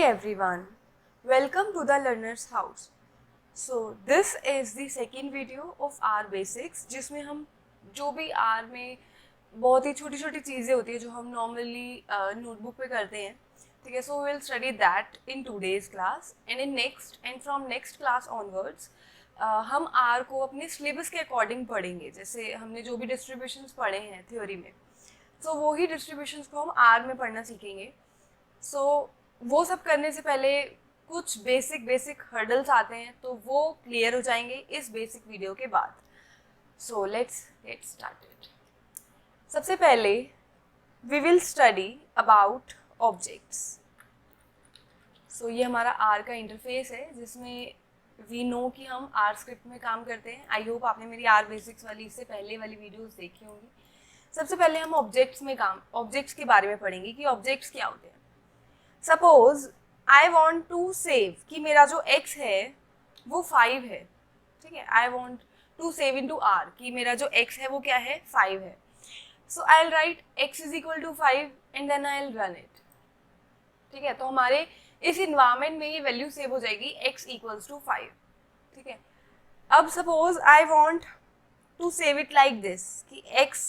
everyone, welcome to the Learner's House. So this is the second video of R Basics जिसमें हम जो भी R में बहुत ही छोटी छोटी चीज़ें होती है जो हम नॉर्मली नोटबुक पे करते हैं, ठीक है. So will study that in today's class and in next and from next class onwards हम R को अपने सिलेबस के अकॉर्डिंग पढ़ेंगे. जैसे हमने जो भी डिस्ट्रीब्यूशंस पढ़े हैं थ्योरी में, सो वो ही डिस्ट्रीब्यूशंस को हम R में पढ़ना सीखेंगे. सो वो सब करने से पहले कुछ बेसिक हर्डल्स आते हैं, तो वो क्लियर हो जाएंगे इस बेसिक वीडियो के बाद. So let's get started. सबसे पहले we will study about objects. So ये हमारा आर का इंटरफेस है जिसमें वी नो कि हम आर स्क्रिप्ट में काम करते हैं. आई होप आपने मेरी आर बेसिक्स वाली इससे पहले वाली वीडियोस देखी होंगी. सबसे पहले हम ऑब्जेक्ट्स के बारे में पढ़ेंगे कि ऑब्जेक्ट्स क्या होते हैं. Suppose I want to save कि मेरा जो x है वो 5 है, ठीक है. I want to save into R कि मेरा जो x है वो क्या है, 5 है. So I will write x is equal to 5 and then I will run it, ठीक है. तो हमारे इस इन्वायरमेंट में ये वैल्यू सेव हो जाएगी x इक्वल्स टू 5, ठीक है. अब suppose I want to save it like this कि x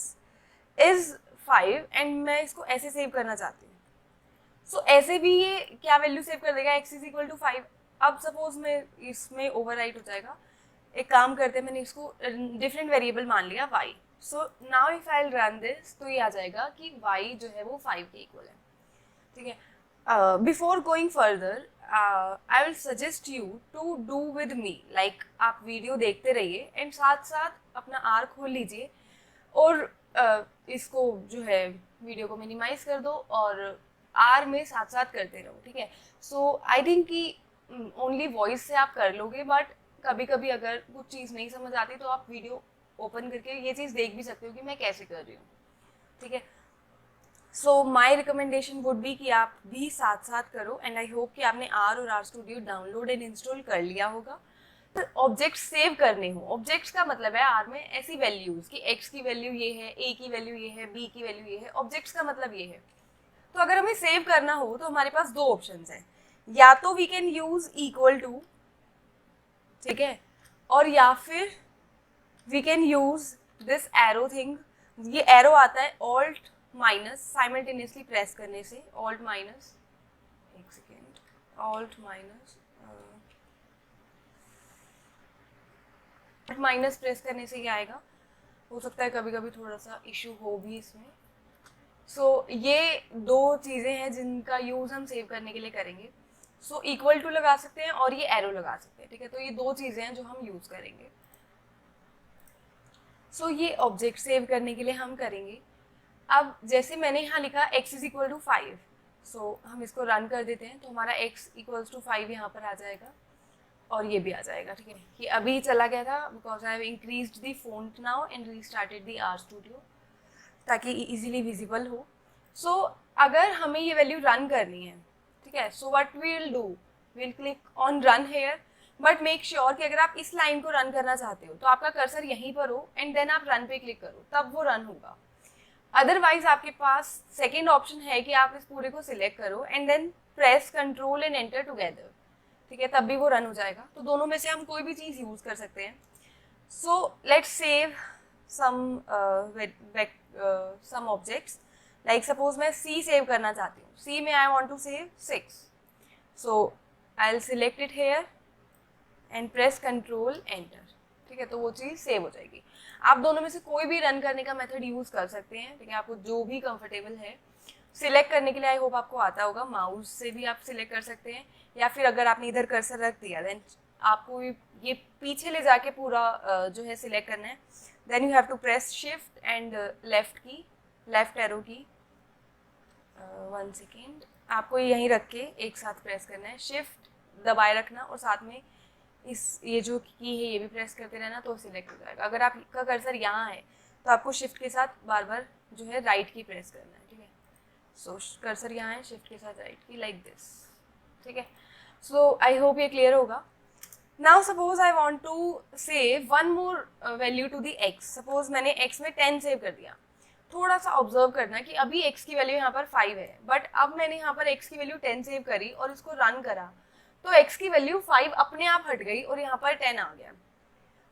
इज 5 एंड मैं इसको ऐसे सेव करना चाहती हूँ. सो ऐसे भी ये क्या वैल्यू सेव कर देगा, x इज इक्वल टू 5. अब सपोज मैं इसमें ओवरराइट हो जाएगा. एक काम करते हैं, मैंने इसको डिफरेंट वेरिएबल मान लिया y. So now if I will run this तो ये आ जाएगा कि y जो है वो 5 के इक्वल है, ठीक है. Before going further I will suggest you to do with me, like आप वीडियो देखते रहिए एंड साथ साथ अपना आर खोल लीजिए और इसको जो है वीडियो को मिनिमाइज कर दो और आर में साथ साथ करते रहो, ठीक है. सो आई थिंक कि ओनली वॉइस से आप कर लोगे, बट कभी कभी अगर कुछ चीज़ नहीं समझ आती तो आप वीडियो ओपन करके ये चीज़ देख भी सकते हो कि मैं कैसे कर रही हूँ, ठीक है. सो माई रिकमेंडेशन वुड बी कि आप भी साथ साथ करो एंड आई होप कि आपने आर और R studio download and install कर लिया होगा. तो ऑब्जेक्ट्स सेव करने हो. ऑब्जेक्ट्स का मतलब है आर में ऐसी वैल्यूज़ कि एक्स की वैल्यू ये है, ए की वैल्यू ये है, बी की वैल्यू ये है. ऑब्जेक्ट्स का मतलब ये है. तो अगर हमें सेव करना हो तो हमारे पास दो ऑप्शंस हैं. या तो we can use equal to, ठीक है, और या फिर we can use this arrow thing. ये एरो आता है ऑल्ट माइनस, साइमल्टेनियसली प्रेस करने से. ऑल्ट माइनस, एक सेकेंड, ऑल्ट माइनस प्रेस करने से क्या आएगा. हो सकता है कभी कभी थोड़ा सा इशू हो भी इसमें. सो ये दो चीज़ें हैं जिनका यूज़ हम सेव करने के लिए करेंगे. सो इक्वल टू लगा सकते हैं और ये एरो लगा सकते हैं, ठीक है. तो ये दो चीज़ें हैं जो हम यूज़ करेंगे. सो ये ऑब्जेक्ट सेव करने के लिए हम करेंगे. अब जैसे मैंने यहाँ लिखा x इज इक्वल टू 5, सो हम इसको रन कर देते हैं तो हमारा x इक्वल्स टू 5 यहाँ पर आ जाएगा और ये भी आ जाएगा, ठीक है. ये अभी चला गया था because I have increased the font now and restarted the R studio ताकि इजीली विजिबल हो. सो अगर हमें ये वैल्यू रन करनी है, ठीक है, so what we will do, we will click on run here. But make sure कि अगर आप इस लाइन को रन करना चाहते हो तो आपका कर्सर यहीं पर हो एंड देन आप रन पे क्लिक करो, तब वो रन होगा. अदरवाइज आपके पास सेकेंड ऑप्शन है कि आप इस पूरे को सिलेक्ट करो and then press control and enter together, ठीक है, तब भी वो रन हो जाएगा. तो दोनों में से हम कोई भी चीज़ यूज़ कर सकते हैं. So let's save some objects. Like suppose मैं C सेव करना चाहती हूँ. C में I want to save 6. So I'll select it here and press Control Enter, ठीक है. तो वो चीज़ सेव हो जाएगी. आप दोनों में से कोई भी रन करने का मेथड यूज़ कर सकते हैं, ठीक है, आपको जो भी कंफर्टेबल है. सिलेक्ट करने के लिए आई होप आपको आता होगा, माउस से भी आप सिलेक्ट कर सकते हैं या फिर अगर आपने इधर कर्सर रख दिया देन आपको ये पीछे ले जाके पूरा जो है सिलेक्ट करना है. Then you have to press shift and left arrow की. 1 सेकेंड, आपको यहीं रख के एक साथ प्रेस करना है. शिफ्ट दबाए रखना और साथ में ये जो की है ये भी प्रेस करते रहना तो सिलेक्ट हो जाएगा. अगर आपका कर्सर यहाँ है तो आपको शिफ्ट के साथ बार बार जो है राइट की प्रेस करना है, ठीक है. सो कर्सर यहाँ है, शिफ्ट के साथ राइट की, लाइक दिस, ठीक है. सो आई होप ये क्लियर होगा. Now suppose I want to save one more value to the x. Suppose मैंने x में 10 सेव कर दिया. थोड़ा सा ऑब्जर्व करना कि अभी x की वैल्यू यहाँ पर 5 है, बट अब मैंने यहाँ पर x की वैल्यू 10 सेव करी और इसको रन करा, तो x की वैल्यू 5 अपने आप हट गई और यहाँ पर 10 आ गया।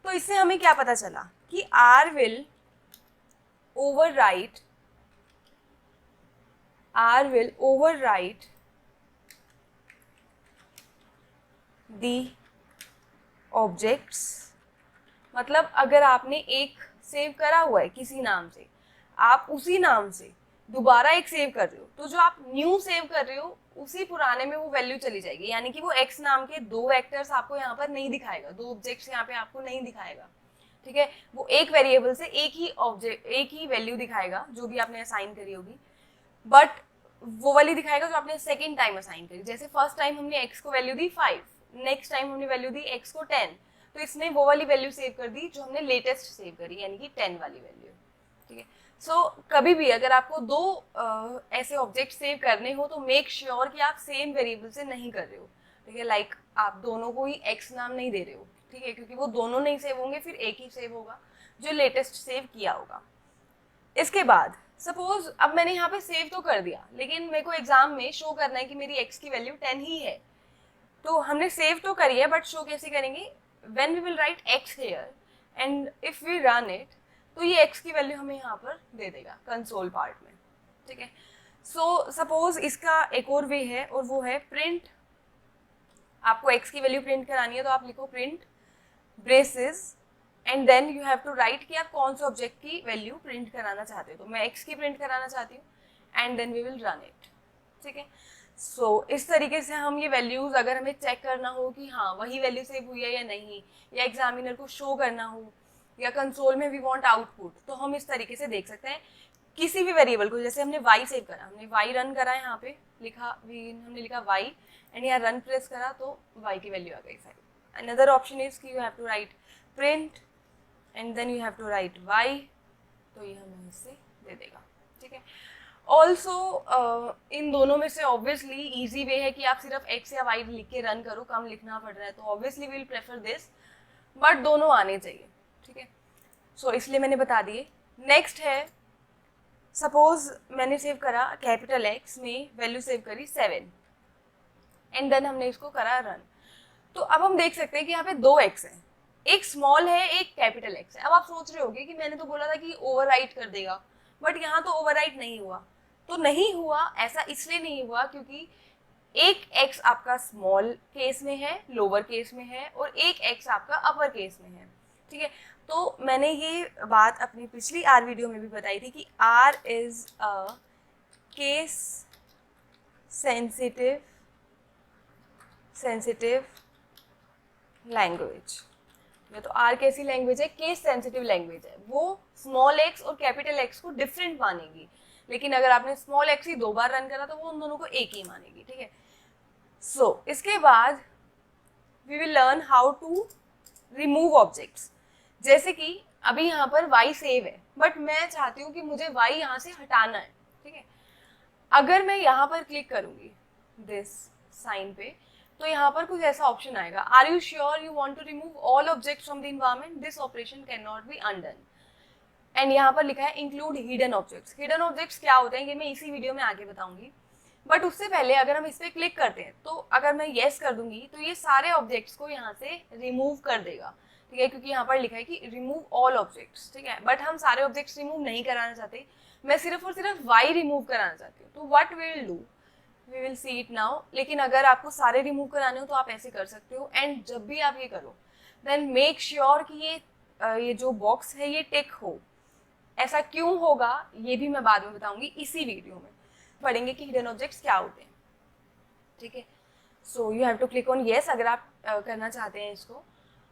तो इससे हमें क्या पता चला कि R will overwrite the objects। मतलब अगर आपने एक सेव करा हुआ है किसी नाम से, आप उसी नाम से दोबारा एक सेव कर रहे हो, तो जो आप न्यू सेव कर रहे हो उसी पुराने में वो वैल्यू चली जाएगी, यानी कि वो x नाम के दो वेक्टर्स आपको यहाँ पर नहीं दिखाएगा, दो ऑब्जेक्ट्स यहाँ पे आपको नहीं दिखाएगा, ठीक है। वो एक वेरिएबल से एक ही वैल्यू दिखाएगा जो भी आपने असाइन करी होगी, बट वो वाली दिखाएगा जो आपने सेकेंड टाइम असाइन करी। जैसे फर्स्ट टाइम हमने x को वैल्यू दी 5, नेक्स्ट टाइम हमने वैल्यू दी x को 10, तो इसने वो वाली वैल्यू सेव कर दी जो हमने लेटेस्ट सेव करी, यानी कि 10 वाली वैल्यू, ठीक है। सो कभी भी अगर आपको दो ऐसे ऑब्जेक्ट सेव करने हो तो मेक श्योर कि आप सेम वेरिएबल से नहीं कर रहे हो, ठीक है। लाइक आप दोनों को ही x नाम नहीं दे रहे हो, ठीक है, क्योंकि वो दोनों नहीं सेव होंगे, फिर एक ही सेव होगा जो लेटेस्ट सेव किया होगा। इसके बाद सपोज अब मैंने यहाँ पे सेव तो कर दिया, लेकिन मेरे को एग्जाम में शो करना है कि मेरी x की वैल्यू 10 ही है, तो हमने सेव तो करी है, बट शो कैसे करेंगे? when we will write x here and if we run it, तो ये x की वैल्यू हमें यहाँ पर दे देगा कंसोल पार्ट में, ठीक है। सो सपोज इसका एक और वे है, और वो है प्रिंट। आपको x की वैल्यू प्रिंट करानी है तो आप लिखो print braces and then you have to write कि आप कौन से ऑब्जेक्ट की वैल्यू प्रिंट कराना चाहते हो। तो मैं x की प्रिंट कराना चाहती हूँ and then we will run it, ठीक है। सो इस तरीके से हम ये वैल्यूज, अगर हमें चेक करना हो कि हाँ वही वैल्यू सेव हुई है या नहीं, या एग्जामिनर को शो करना हो, या कंसोल में वी वांट आउटपुट, तो हम इस तरीके से देख सकते हैं किसी भी वेरिएबल को। जैसे हमने y सेव करा, हमने y रन करा, यहाँ पे हमने लिखा y एंड यहाँ रन प्रेस करा तो y की वैल्यू आ गई 5। अनदर ऑप्शन इज कि you have to write print and then you have to write y, तो ये हमें इससे दे देगा, ठीक है। ऑल्सो इन दोनों में से ऑब्वियसली ईजी वे है कि आप सिर्फ x या y लिख के रन करो, कम लिखना पड़ रहा है तो obviously will prefer this, but दोनों आने चाहिए, ठीक है। सो इसलिए मैंने बता दिए। नेक्स्ट है, सपोज मैंने सेव करा कैपिटल X में वैल्यू सेव करी 7 एंड देन हमने इसको करा रन, तो अब हम देख सकते हैं कि यहाँ पे दो x है, एक स्मॉल है एक कैपिटल X है। अब आप सोच रहे होगे कि मैंने तो बोला था कि ओवरराइट कर देगा, बट यहाँ तो ओवरराइट नहीं हुआ। तो नहीं हुआ, ऐसा इसलिए नहीं हुआ क्योंकि एक x आपका स्मॉल केस में है, लोअर केस में है, और एक x आपका अपर केस में है, ठीक है। तो मैंने ये बात अपनी पिछली R वीडियो में भी बताई थी कि R is a case sensitive language. तो R कैसी लैंग्वेज है? केस सेंसिटिव लैंग्वेज है। वो स्मॉल x और कैपिटल X को डिफरेंट मानेगी, लेकिन अगर आपने स्मॉल x ही 2 बार रन करा तो वो उन दोनों को एक ही मानेगी, ठीक है। सो इसके बाद we will learn how to remove objects. जैसे कि अभी यहाँ पर y सेव है, बट मैं चाहती हूँ कि मुझे y यहाँ से हटाना है, ठीक है। अगर मैं यहाँ पर क्लिक करूँगी दिस साइन पे, तो यहाँ पर कुछ ऐसा ऑप्शन आएगा, are you sure you want to remove all objects from the environment, this operation can not be undone. And यहाँ पर लिखा है include hidden objects. Hidden objects क्या होते हैं ये मैं इसी वीडियो में आगे बताऊंगी, बट उससे पहले अगर हम इस पर क्लिक करते हैं तो अगर मैं येस कर दूंगी तो ये सारे ऑब्जेक्ट्स को यहाँ से रिमूव कर देगा, ठीक है, क्योंकि यहाँ पर लिखा है कि रिमूव ऑल ऑब्जेक्ट्स, ठीक है। बट हम सारे ऑब्जेक्ट्स रिमूव नहीं कराना चाहते, मैं सिर्फ और सिर्फ y रिमूव कराना चाहती हूँ। तो what we will do, we will see it now. लेकिन अगर आपको सारे रिमूव कराने हो तो आप ऐसे कर सकते हो, एंड जब भी आप ये करो देन मेक श्योर कि ये जो बॉक्स है ये टिक हो। ऐसा क्यों होगा ये भी मैं बाद में बताऊंगी, इसी वीडियो में पढ़ेंगे कि हिडन ऑब्जेक्ट्स क्या होते हैं, ठीक है। So you have to click on yes अगर आप करना चाहते हैं इसको,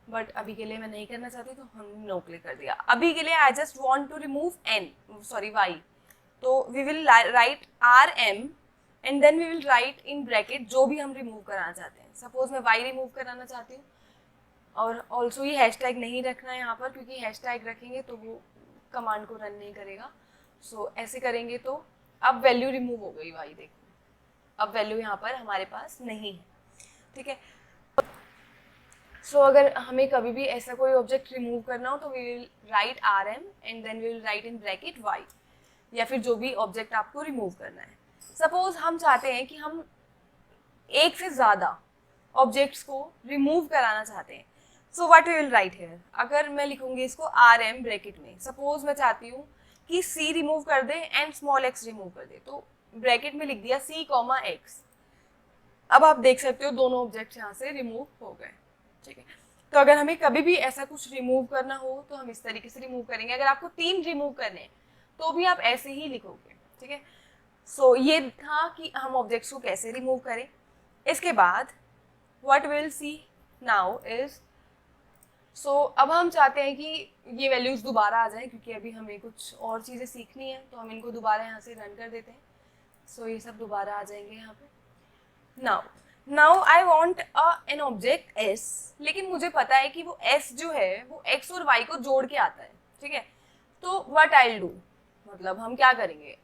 बट अभी के लिए मैं नहीं करना चाहती तो हम नो क्लिक कर दिया। अभी के लिए I just want to remove y, तो we will write RM and then we will write in bracket जो भी हम रिमूव कराना चाहते हैं। सपोज मैं y रिमूव कराना चाहती हूँ, और ऑल्सो ये हैशटैग नहीं रखना है यहाँ पर, क्योंकि हैशटैग रखेंगे तो वो कमांड को रन नहीं करेगा। सो ऐसे करेंगे तो अब वैल्यू रिमूव हो गई y, देखो अब वैल्यू यहाँ पर हमारे पास नहीं है, ठीक है। सो अगर हमें कभी भी ऐसा कोई ऑब्जेक्ट रिमूव करना हो तो we will write RM and then we will write in bracket y। या फिर जो भी ऑब्जेक्ट आपको रिमूव करना है। सपोज हम चाहते हैं कि हम एक से ज़्यादा ऑब्जेक्ट्स को रिमूव कराना चाहते हैं, so what we will write here. अगर मैं लिखूंगी इसको आर एम ब्रैकेट में, सपोज मैं चाहती हूँ कि सी रिमूव कर दे एंड स्मॉल एक्स रिमूव कर दे, तो ब्रैकेट में लिख दिया सी कॉमा एक्स। अब आप देख सकते हो दोनों ऑब्जेक्ट्स यहाँ से रिमूव हो गए, ठीक है। तो अगर हमें कभी भी ऐसा कुछ रिमूव करना हो तो हम इस तरीके से रिमूव करेंगे। अगर आपको 3 रिमूव करने हैं तो भी आप ऐसे ही लिखोगे, ठीक है। सो ये था कि हम ऑब्जेक्ट्स को कैसे रिमूव करें। इसके बाद what will see now is, so अब हम चाहते हैं कि ये वैल्यूज दोबारा आ जाए, क्योंकि अभी हमें कुछ और चीज़ें सीखनी है, तो हम इनको दोबारा यहाँ से रन कर देते हैं। सो ये सब दोबारा आ जाएंगे यहाँ पे। Now I want an object S, लेकिन मुझे पता है कि वो एस जो है वो एक्स और वाई को जोड़ के आता है, ठीक है। तो व्हाट आई विल डू, मतलब हम क्या करेंगे,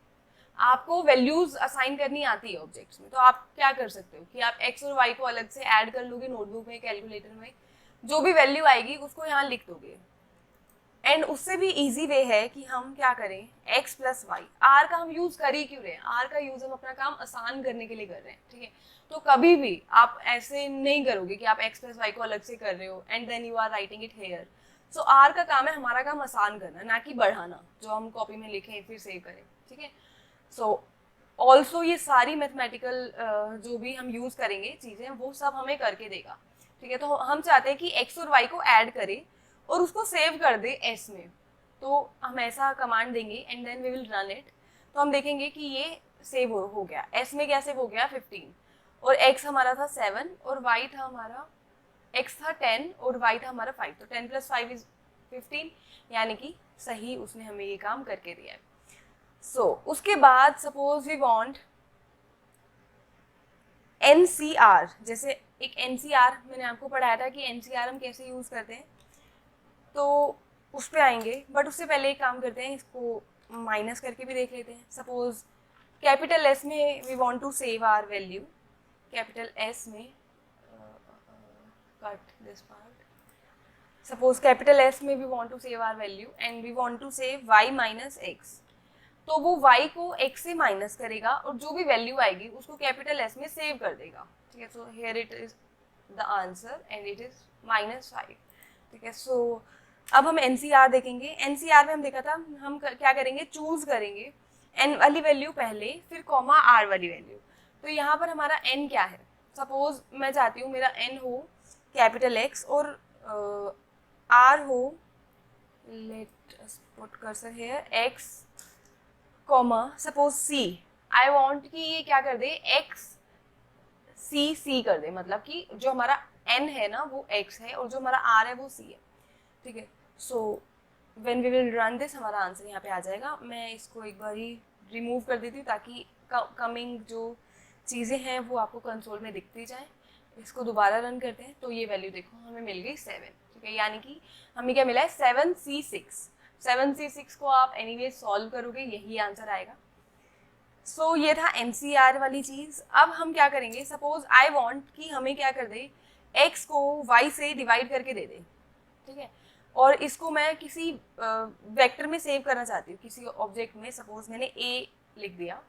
आपको वैल्यूज असाइन करनी आती है ऑब्जेक्ट्स में, तो आप क्या कर सकते हो कि आप एक्स और वाई को अलग से ऐड कर लोगे नोटबुक में, कैलकुलेटर में, जो भी वैल्यू आएगी उसको यहाँ लिख दोगे। एंड उससे भी इजी वे है कि हम क्या करें, x प्लस वाई, आर का हम यूज कर ही क्यों रहे हैं, आर का यूज हम अपना काम आसान करने के लिए कर रहे हैं, ठीक है। तो कभी भी आप ऐसे नहीं करोगे कि आप x प्लस वाई को अलग से कर रहे हो and then you are writing it here. So R का काम है हमारा काम आसान करना, ना कि बढ़ाना, जो हम कॉपी में लिखें फिर सेव करें, ठीक है। सो ऑल्सो ये सारी मैथमेटिकल जो भी हम यूज करेंगे चीजें, वो सब हमें करके देगा, ठीक है। तो हम चाहते हैं कि x और y को ऐड करें और उसको सेव कर दे s में, तो हम ऐसा कमांड देंगे and then we will run it. तो हम देखेंगे कि ये सेव हो गया, s में क्या सेव हो गया 15, और x हमारा था 7 और y था हमारा, x था 10 और y था हमारा 5, तो 10 प्लस 5 इज 15, यानी कि सही उसने हमें ये काम करके दिया है। सो उसके बाद सपोज वी वांट NCR, जैसे एक NCR मैंने आपको पढ़ाया था कि NCR हम कैसे यूज करते हैं, तो उस पर आएंगे, बट उससे पहले एक काम करते हैं, इसको माइनस करके भी देख लेते हैं। सपोज कैपिटल S में we want to save our value, capital S में cut this part, suppose capital S में we want to save our value and we want to save y minus x, तो वो y को x से minus करेगा और जो भी वैल्यू आएगी उसको कैपिटल S में सेव कर देगा, ठीक है। So here it is the answer and it is -5, ठीक है। सो अब हम NCR देखेंगे। NCR में हम देखा था हम क्या करेंगे, चूज करेंगे n वाली वैल्यू पहले, फिर कॉमा r वाली वैल्यू। तो यहाँ पर हमारा n क्या है, सपोज मैं चाहती हूँ मेरा n हो कैपिटल X और r हो, let us put cursor here, x comma suppose c, I want कि ये क्या कर दे, x c कर दे, मतलब कि जो हमारा n है ना वो x है और जो हमारा r है वो c है, ठीक है। So when we will run this, हमारा आंसर यहाँ पे आ जाएगा। मैं इसको एक बार ही रिमूव कर देती हूँ ताकि कमिंग जो चीज़ें हैं वो आपको कंसोल में दिखती जाए। इसको दोबारा रन करते हैं, तो ये वैल्यू देखो हमें मिल गई 7, ठीक है। यानी कि हमें क्या मिला है 7C6। 7C6 को आप एनीवे सॉल्व करोगे, यही आंसर आएगा। सो ये था NCR वाली चीज़। अब हम क्या करेंगे, सपोज आई वॉन्ट कि हमें क्या कर दे, x को y से डिवाइड करके दे दे, ठीक है। और इसको मैं किसी वेक्टर में सेव करना चाहती हूँ, किसी ऑब्जेक्ट में, सपोज मैंने a लिख दिया,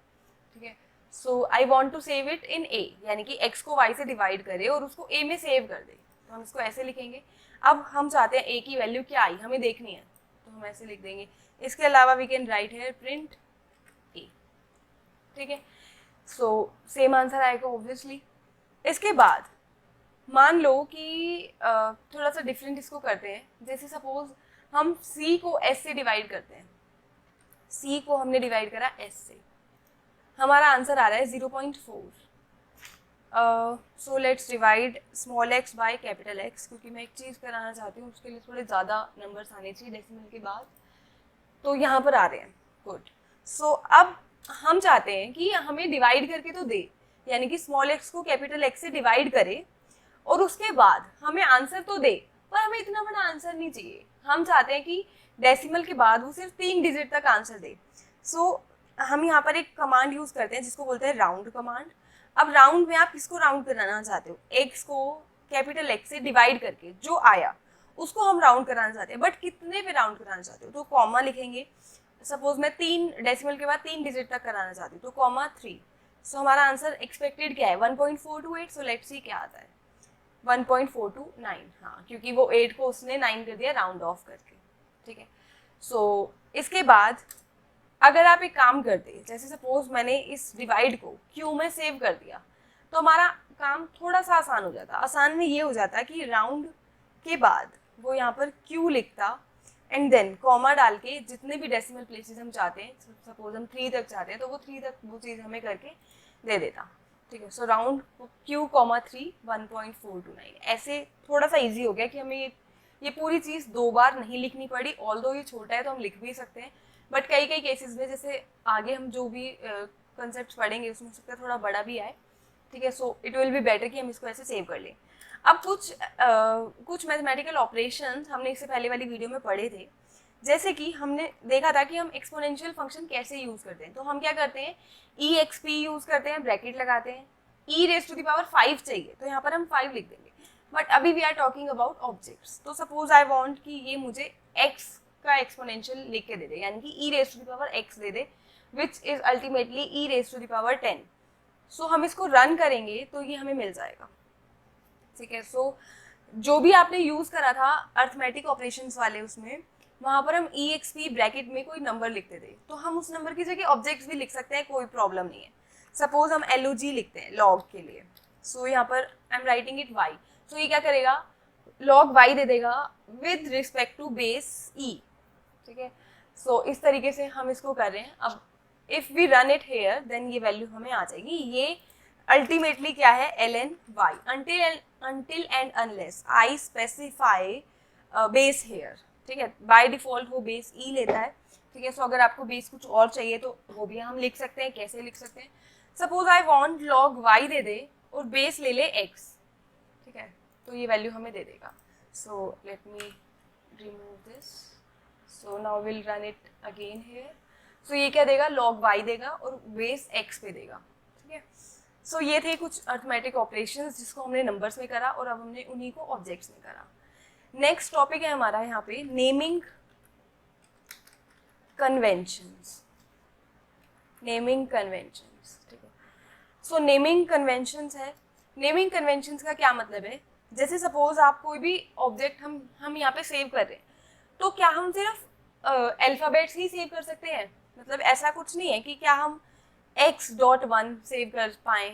ठीक है। So I want to save it in a, यानी कि x को y से डिवाइड करे और उसको a में सेव कर दे, तो हम इसको ऐसे लिखेंगे। अब हम चाहते हैं a की वैल्यू क्या आई हमें देखनी है, तो हम ऐसे लिख देंगे। इसके अलावा we can write here print a, ठीक है। सो सेम आंसर आएगा ऑब्वियसली। इसके बाद मान लो कि थोड़ा सा डिफरेंट इसको करते हैं, जैसे सपोज हम c को s से डिवाइड करते हैं, c को हमने डिवाइड करा s से, हमारा आंसर आ रहा है 0.4। So let's divide small x by capital X, क्योंकि मैं एक चीज़ कराना चाहती हूँ, उसके लिए थोड़े ज़्यादा नंबर्स आने चाहिए डेसिमल के बाद, तो यहाँ पर आ रहे हैं, गुड। सो अब हम चाहते हैं कि हमें डिवाइड करके तो दे, यानी कि स्मॉल x को कैपिटल X से डिवाइड करे और उसके बाद हमें आंसर तो दे, पर हमें इतना बड़ा आंसर नहीं चाहिए। हम चाहते हैं कि डेसिमल के बाद वो सिर्फ 3 डिजिट तक आंसर दे। सो हम यहाँ पर एक कमांड यूज करते हैं जिसको बोलते हैं राउंड कमांड। अब राउंड में आप किसको राउंड कराना चाहते हो, x को कैपिटल X से डिवाइड करके जो आया उसको हम राउंड कराना चाहते हैं, बट कितने पे राउंड कराना चाहते हो, तो कॉमा लिखेंगे सपोज मैं 3 डेसिमल के बाद 3 डिजिट तक कराना चाहती हूँ, तो कॉमा 3। सो हमारा आंसर एक्सपेक्टेड क्या है, 1.428। सो लेट्स सी क्या आता है, 1.429। हाँ, क्योंकि वो 8 को उसने 9 कर दिया राउंड ऑफ करके, ठीक है। सो इसके बाद अगर आप एक काम करते, जैसे सपोज मैंने इस डिवाइड को क्यू में सेव कर दिया, तो हमारा काम थोड़ा सा आसान हो जाता। आसान में ये हो जाता कि राउंड के बाद वो यहाँ पर क्यू लिखता एंड देन कॉमा डाल के जितने भी डेसिमल प्लेसेस हम चाहते हैं, सपोज हम 3 तक चाहते हैं, तो वो 3 तक वो चीज़ हमें करके दे देता, ठीक है। सो राउंड क्यू कॉमा 3 1.429। ऐसे थोड़ा सा इजी हो गया कि हमें ये पूरी चीज़ 2 बार नहीं लिखनी पड़ी। ऑल्दो ये छोटा है तो हम लिख भी सकते हैं, बट कई कई केसेस में जैसे आगे हम जो भी कंसेप्ट पढ़ेंगे उसमें हो सकता है थोड़ा बड़ा भी आए, ठीक है। So it will be better कि हम इसको ऐसे सेव कर लें। अब कुछ मैथमेटिकल ऑपरेशंस हमने इससे पहले वाली वीडियो में पढ़े थे, जैसे कि हमने देखा था कि हम एक्सपोनेंशियल फंक्शन कैसे यूज़ करते हैं। तो हम क्या करते हैं, ई एक्स पी यूज़ करते हैं, ब्रैकेट लगाते हैं, ई रेज टू द पावर 5 चाहिए तो यहाँ पर हम 5 लिख देंगे। बट अभी we are talking about objects. तो सपोज आई वांट कि ये मुझे x का एक्सपोनेंशियल लिख के दे दे, यानी कि e raise to the power x दे दे, which is ultimately e raise to the power 10। So हम इसको रन करेंगे तो ये हमें मिल जाएगा, ठीक है। सो जो भी आपने यूज करा था अर्थमेटिक ऑपरेशंस वाले, उसमें वहां पर हम ई एक्स पी ब्रैकेट में कोई नंबर लिखते थे, तो हम उस नंबर की जगह ऑब्जेक्ट्स भी लिख सकते हैं, कोई प्रॉब्लम नहीं है। सपोज हम एल ओ जी लिखते हैं लॉग के लिए, सो यहाँ पर I am writing it y. So ये क्या करेगा, लॉग वाई दे देगा with respect to base e, ठीक है। सो इस तरीके से हम इसको कर रहे हैं। अब if we run it here then ये वैल्यू हमें आ जाएगी। ये अल्टीमेटली क्या है, L N Y, until and unless I specify base here, ठीक है। बाय डिफॉल्ट वो बेस ई लेता है, ठीक है। सो अगर आपको बेस कुछ और चाहिए तो वो भी हम लिख सकते हैं। कैसे लिख सकते हैं, suppose I want log y दे दे और बेस ले ले एक्स, ठीक है, तो ये वैल्यू हमें दे देगा। So let me remove this. So now will run it again here. So ये क्या देगा, लॉग वाई देगा और बेस एक्स पे देगा, ठीक है। सो ये थे कुछ अर्थमेटिक ऑपरेशंस जिसको हमने नंबर्स में करा और अब हमने उन्हीं को ऑब्जेक्ट्स में करा। नेक्स्ट टॉपिक है हमारा यहाँ पे नेमिंग कन्वेंशंस। नेमिंग कन्वेंशंस, ठीक है। सो नेमिंग कन्वेंशंस है। नेमिंग कन्वेंशंस का क्या मतलब है, जैसे सपोज आप कोई भी ऑब्जेक्ट हम यहाँ पे सेव कर रहे हैं, तो क्या हम सिर्फ अल्फाबेट्स ही सेव कर सकते हैं? मतलब ऐसा कुछ नहीं है कि क्या हम x.1 सेव कर पाए,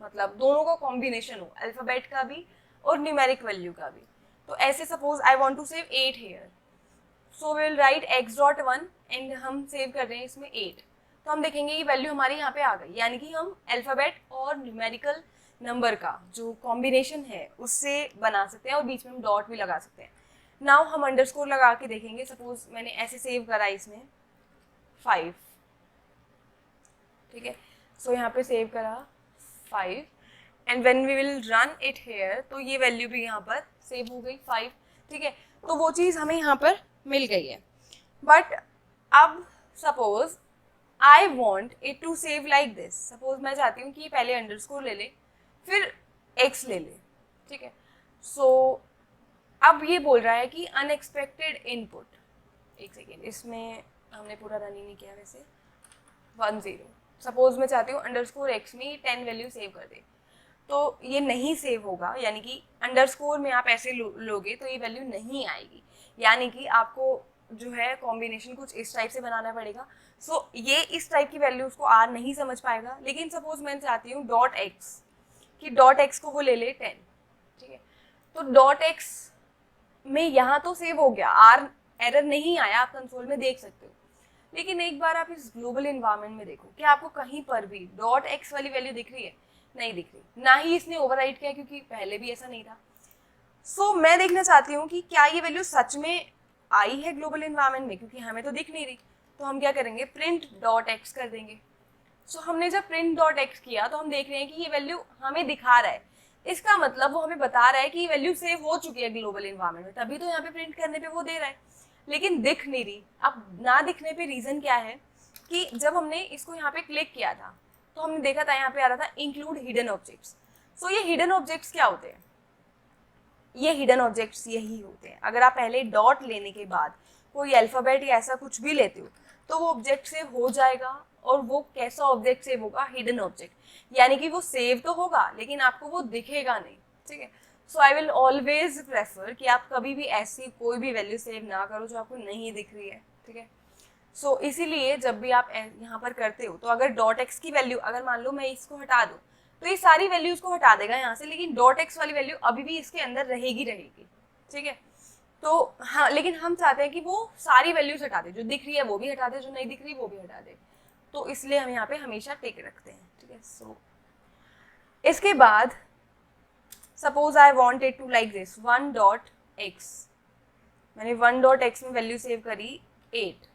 मतलब दोनों का कॉम्बिनेशन हो, अल्फाबेट का भी और न्यूमेरिक वैल्यू का भी। तो ऐसे suppose I want to save 8 here, so will write x.1 and हम सेव कर रहे हैं इसमें 8, तो हम देखेंगे ये वैल्यू हमारी यहाँ पे आ गई, यानी कि हम अल्फाबेट और न्यूमेरिकल नंबर का जो कॉम्बिनेशन है उससे बना सकते हैं और बीच में हम डॉट भी लगा सकते हैं। नाउ हम अंडरस्कोर लगा के देखेंगे। सपोज मैंने ऐसे सेव करा इसमें 5, ठीक है। सो यहाँ पे सेव करा 5 and when we will run it here तो ये वैल्यू भी यहाँ पर सेव हो गई 5, ठीक है। तो वो चीज़ हमें यहाँ पर मिल गई है। बट अब suppose I want it to save like this. Suppose मैं चाहती हूँ कि पहले अंडरस्कोर ले ले फिर x ले ले, ठीक है। सो अब ये बोल रहा है कि अनएक्सपेक्टेड इनपुट, एक सेकेंड, इसमें हमने पूरा रन ही नहीं किया वैसे, 10। सपोज मैं चाहती हूँ अंडरस्कोर एक्स में 10 वैल्यू सेव कर दे, तो ये नहीं सेव होगा, यानी कि अंडरस्कोर में आप ऐसे लोगे तो ये वैल्यू नहीं आएगी, यानी कि आपको जो है कॉम्बिनेशन कुछ इस टाइप से बनाना पड़ेगा। सो ये इस टाइप की वैल्यू उसको आर नहीं समझ पाएगा। लेकिन सपोज मैं चाहती हूँ डॉट एक्स, कि डॉट एक्स को वो ले ले 10, ठीक है। तो डॉट एक्स में यहाँ तो सेव हो गया, आर एरर नहीं आया, आप कंसोल में देख सकते हो। लेकिन एक बार आप इस ग्लोबल इन्वायरमेंट में देखो कि आपको कहीं पर भी डॉट एक्स वाली वैल्यू दिख रही है? नहीं दिख रही, ना ही इसने ओवरराइट किया क्योंकि पहले भी ऐसा नहीं था। सो मैं देखना चाहती हूँ कि क्या ये वैल्यू सच में आई है ग्लोबल इन्वायरमेंट में, क्योंकि हमें तो दिख नहीं रही। तो हम क्या करेंगे, प्रिंट डॉट एक्स कर देंगे। सो हमने जब प्रिंट डॉट एक्स किया तो हम देख रहे हैं कि ये वैल्यू हमें दिखा रहा है, इसका मतलब वो हमें बता रहा है कि ये वैल्यू सेव हो चुकी है ग्लोबल इन्वायरमेंट में, तभी तो यहाँ पे प्रिंट करने पे वो दे रहा है, लेकिन दिख नहीं रही। अब ना दिखने पे रीजन क्या है कि जब हमने इसको यहाँ पे क्लिक किया था तो हमने देखा था यहाँ पे आ रहा था इंक्लूड हिडन ऑब्जेक्ट्स। सो ये हिडन ऑब्जेक्ट्स क्या होते हैं? ये हिडन ऑब्जेक्ट्स यही होते हैं। अगर आप पहले डॉट लेने के बाद कोई अल्फाबेट या ऐसा कुछ भी लेते हो तो वो ऑब्जेक्ट सेव हो जाएगा। और वो कैसा ऑब्जेक्ट सेव होगा? हिडन ऑब्जेक्ट, यानी कि वो सेव तो होगा लेकिन आपको वो दिखेगा नहीं, ठीक है। So I will always prefer कि आप कभी भी ऐसी कोई भी वैल्यू सेव ना करो जो आपको नहीं दिख रही है, ठीक है। सो इसीलिए जब भी आप यहाँ पर करते हो तो अगर डॉट एक्स की वैल्यू, अगर मान लो मैं इसको हटा दूँ तो ये सारी वैल्यूज को हटा देगा यहाँ से, लेकिन डॉट एक्स वाली वैल्यू अभी भी इसके अंदर रहेगी, ठीक है। तो हाँ, लेकिन हम चाहते हैं कि वो सारी वैल्यूज हटा दे, जो दिख रही है वो भी हटा दे, जो नहीं दिख रही वो भी हटा दे। तो इसलिए हम यहाँ पे हमेशा टिक रखते हैं, ठीक है। सो इसके बाद suppose I wanted to like this 1.x, मैंने 1.x में वैल्यू सेव करी 8।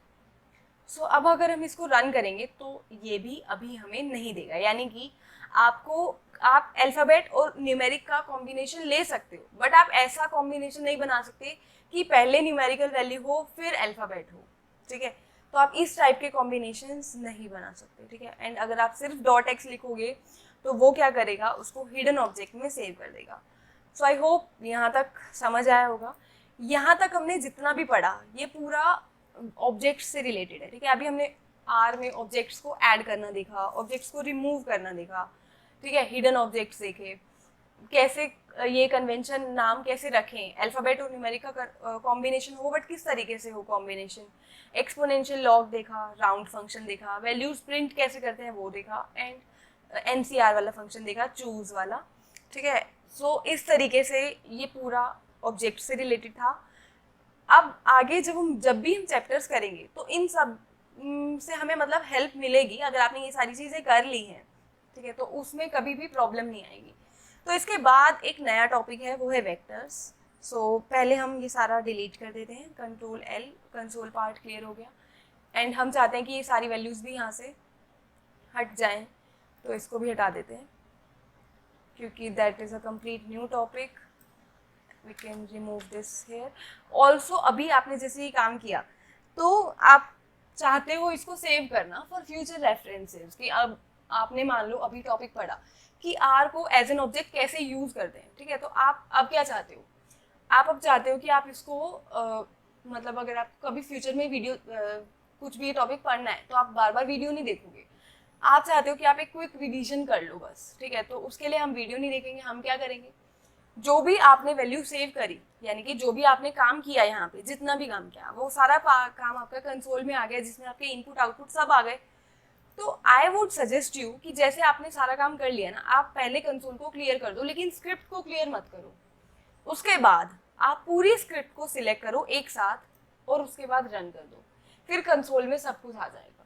सो अब अगर हम इसको रन करेंगे तो ये भी अभी हमें नहीं देगा, यानी कि आप अल्फ़ाबेट और न्यूमेरिक का कॉम्बिनेशन ले सकते हो, बट आप ऐसा कॉम्बिनेशन नहीं बना सकते कि पहले न्यूमेरिकल वैल्यू हो फिर अल्फ़ाबेट हो, ठीक है। तो आप इस टाइप के कॉम्बिनेशंस नहीं बना सकते, ठीक है। एंड अगर आप सिर्फ डॉट एक्स लिखोगे तो वो क्या करेगा? उसको हिडन ऑब्जेक्ट में सेव कर देगा। सो आई होप यहाँ तक समझ आया होगा। यहाँ तक हमने जितना भी पढ़ा ये पूरा ऑब्जेक्ट्स से रिलेटेड है, ठीक है। अभी हमने आर में ऑब्जेक्ट्स को ऐड करना देखा, ऑब्जेक्ट्स को रिमूव करना देखा, ठीक है। हिडन ऑब्जेक्ट्स देखे, कैसे ये कन्वेंशन नाम कैसे रखें, अल्फ़ाबेट और न्यूमेरिक का कॉम्बिनेशन हो बट किस तरीके से हो कॉम्बिनेशन, एक्सपोनेंशियल लॉग देखा, राउंड फंक्शन देखा, वैल्यूज प्रिंट कैसे करते हैं वो देखा, एंड NCR वाला फंक्शन देखा, चूज वाला, ठीक है। सो इस तरीके से ये पूरा ऑब्जेक्ट से रिलेटेड था। अब आगे जब भी हम चैप्टर्स करेंगे तो इन सब से हमें मतलब हेल्प मिलेगी अगर आपने ये सारी चीज़ें कर ली हैं, ठीक है। तो उसमें कभी भी प्रॉब्लम नहीं आएगी। तो इसके बाद एक नया टॉपिक है, वो है वेक्टर्स। सो पहले हम ये सारा डिलीट कर देते हैं, Ctrl+L, कंसोल पार्ट क्लियर हो गया। एंड हम चाहते हैं कि ये सारी वैल्यूज़ भी यहाँ से हट जाएं, तो इसको भी हटा देते हैं क्योंकि that is a complete new topic. We can remove this here also. अभी आपने जैसे ही काम किया तो आप चाहते हो इसको सेव करना फॉर फ्यूचर रेफरेंसेस, कि अब आपने मान लो अभी टॉपिक पढ़ा कि आर को एज एन ऑब्जेक्ट कैसे यूज करते हैं, ठीक है। तो आप अब क्या चाहते हो? आप अब चाहते हो कि आप इसको मतलब अगर आप कभी फ्यूचर में वीडियो कुछ भी टॉपिक पढ़ना है तो आप बार बार वीडियो नहीं देखोगे, आप चाहते हो कि आप एक क्विक रिवीजन कर लो बस, ठीक है। तो उसके लिए हम वीडियो नहीं देखेंगे, हम क्या करेंगे, जो भी आपने वैल्यू सेव करी, यानी कि जो भी आपने काम किया यहाँ पे, जितना भी काम किया वो सारा काम आपका कंसोल में आ गया, जिसमें आपके इनपुट आउटपुट सब आ गए। तो आई वुड सजेस्ट यू कि जैसे आपने सारा काम कर लिया ना, आप पहले कंसोल को क्लियर कर दो, लेकिन स्क्रिप्ट को क्लियर मत करो। उसके बाद आप पूरी स्क्रिप्ट को सिलेक्ट करो एक साथ और उसके बाद रन कर दो, फिर कंसोल में सब कुछ आ जाएगा।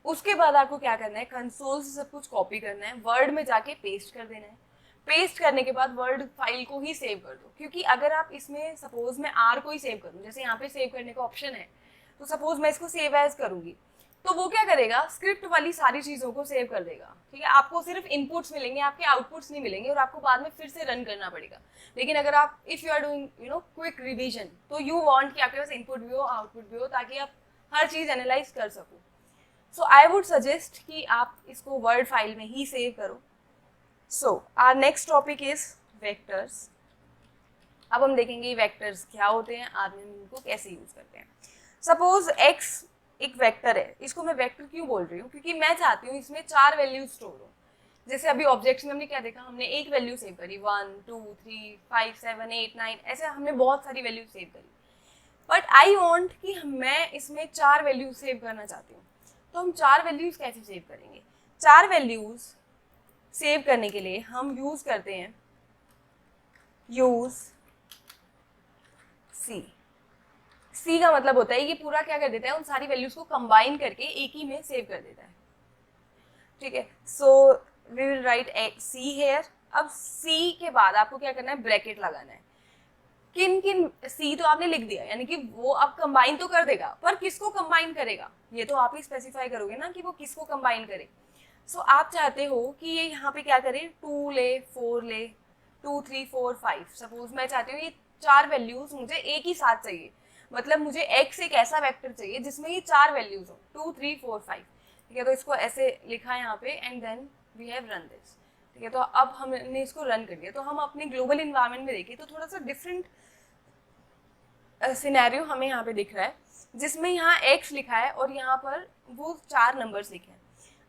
उसके बाद आपको क्या करना है, कंसोल से सब कुछ कॉपी करना है, वर्ड में जाके पेस्ट कर देना है। पेस्ट करने के बाद वर्ड फाइल को ही सेव कर दो, क्योंकि अगर आप इसमें सपोज मैं आर को ही सेव करूँ, जैसे यहाँ पे सेव करने का ऑप्शन है, तो सपोज मैं इसको सेव एज करूँगी तो वो क्या करेगा, स्क्रिप्ट वाली सारी चीज़ों को सेव कर देगा, ठीक है। आपको सिर्फ इनपुट्स मिलेंगे, आपके आउटपुट्स नहीं मिलेंगे, और आपको बाद में फिर से रन करना पड़ेगा। लेकिन अगर आप if you are doing quick revision, तो यू वांट कि आपके पास इनपुट भी हो आउटपुट भी हो, ताकि आप हर चीज़ एनालाइज कर सको। सो आई वुड सजेस्ट कि आप इसको वर्ड फाइल में ही सेव करो। So our next topic is vectors. अब हम देखेंगे वेक्टर्स क्या होते हैं, आर में इनको कैसे यूज करते हैं। सपोज एक्स एक वेक्टर है, इसको मैं वेक्टर क्यों बोल रही हूँ, क्योंकि मैं चाहती हूँ इसमें 4 वैल्यूज स्टोर हो। जैसे अभी ऑब्जेक्ट्स में हमने क्या देखा, हमने एक वैल्यू सेव करी, 1 2 3 5 7 8 9, ऐसे हमने बहुत सारी वैल्यू सेव करी। बट आई वॉन्ट कि मैं इसमें 4 वैल्यूज सेव करना चाहती हूँ। तो हम 4 वैल्यूज कैसे सेव करेंगे? 4 वैल्यूज सेव करने के लिए हम यूज करते हैं यूज सी का मतलब होता है ये पूरा क्या कर देता है, उन सारी वैल्यूज को कंबाइन करके एक ही में सेव कर देता है, ठीक है। So we will write C here. अब सी के बाद आपको क्या करना है, ब्रैकेट लगाना है। किन किन, सी तो आपने लिख दिया, यानी कि वो अब कंबाइन तो कर देगा, पर किसको कंबाइन करेगा ये तो आप ही स्पेसिफाई करोगे ना कि वो किसको कंबाइन करे। सो आप चाहते हो कि ये यहाँ पे क्या करे, 2 ले 4 ले 2 3 4 5। सपोज मैं चाहती हूँ ये 4 वैल्यूज मुझे एक ही साथ चाहिए, मतलब मुझे एक्स एक ऐसा वेक्टर चाहिए जिसमें ये 4 वैल्यूज हो, 2 3 4 5, ठीक है। तो इसको ऐसे लिखा है यहाँ पे, and then we have run this, ठीक है। तो अब हमने इसको रन कर दिया। तो हम अपने ग्लोबल इन्वायरमेंट में देखें तो थोड़ा सा डिफरेंट सिनेरियो हमें यहाँ पे दिख रहा है जिसमें यहाँ x लिखा है और यहाँ पर वो 4 नंबर्स लिखे हैं।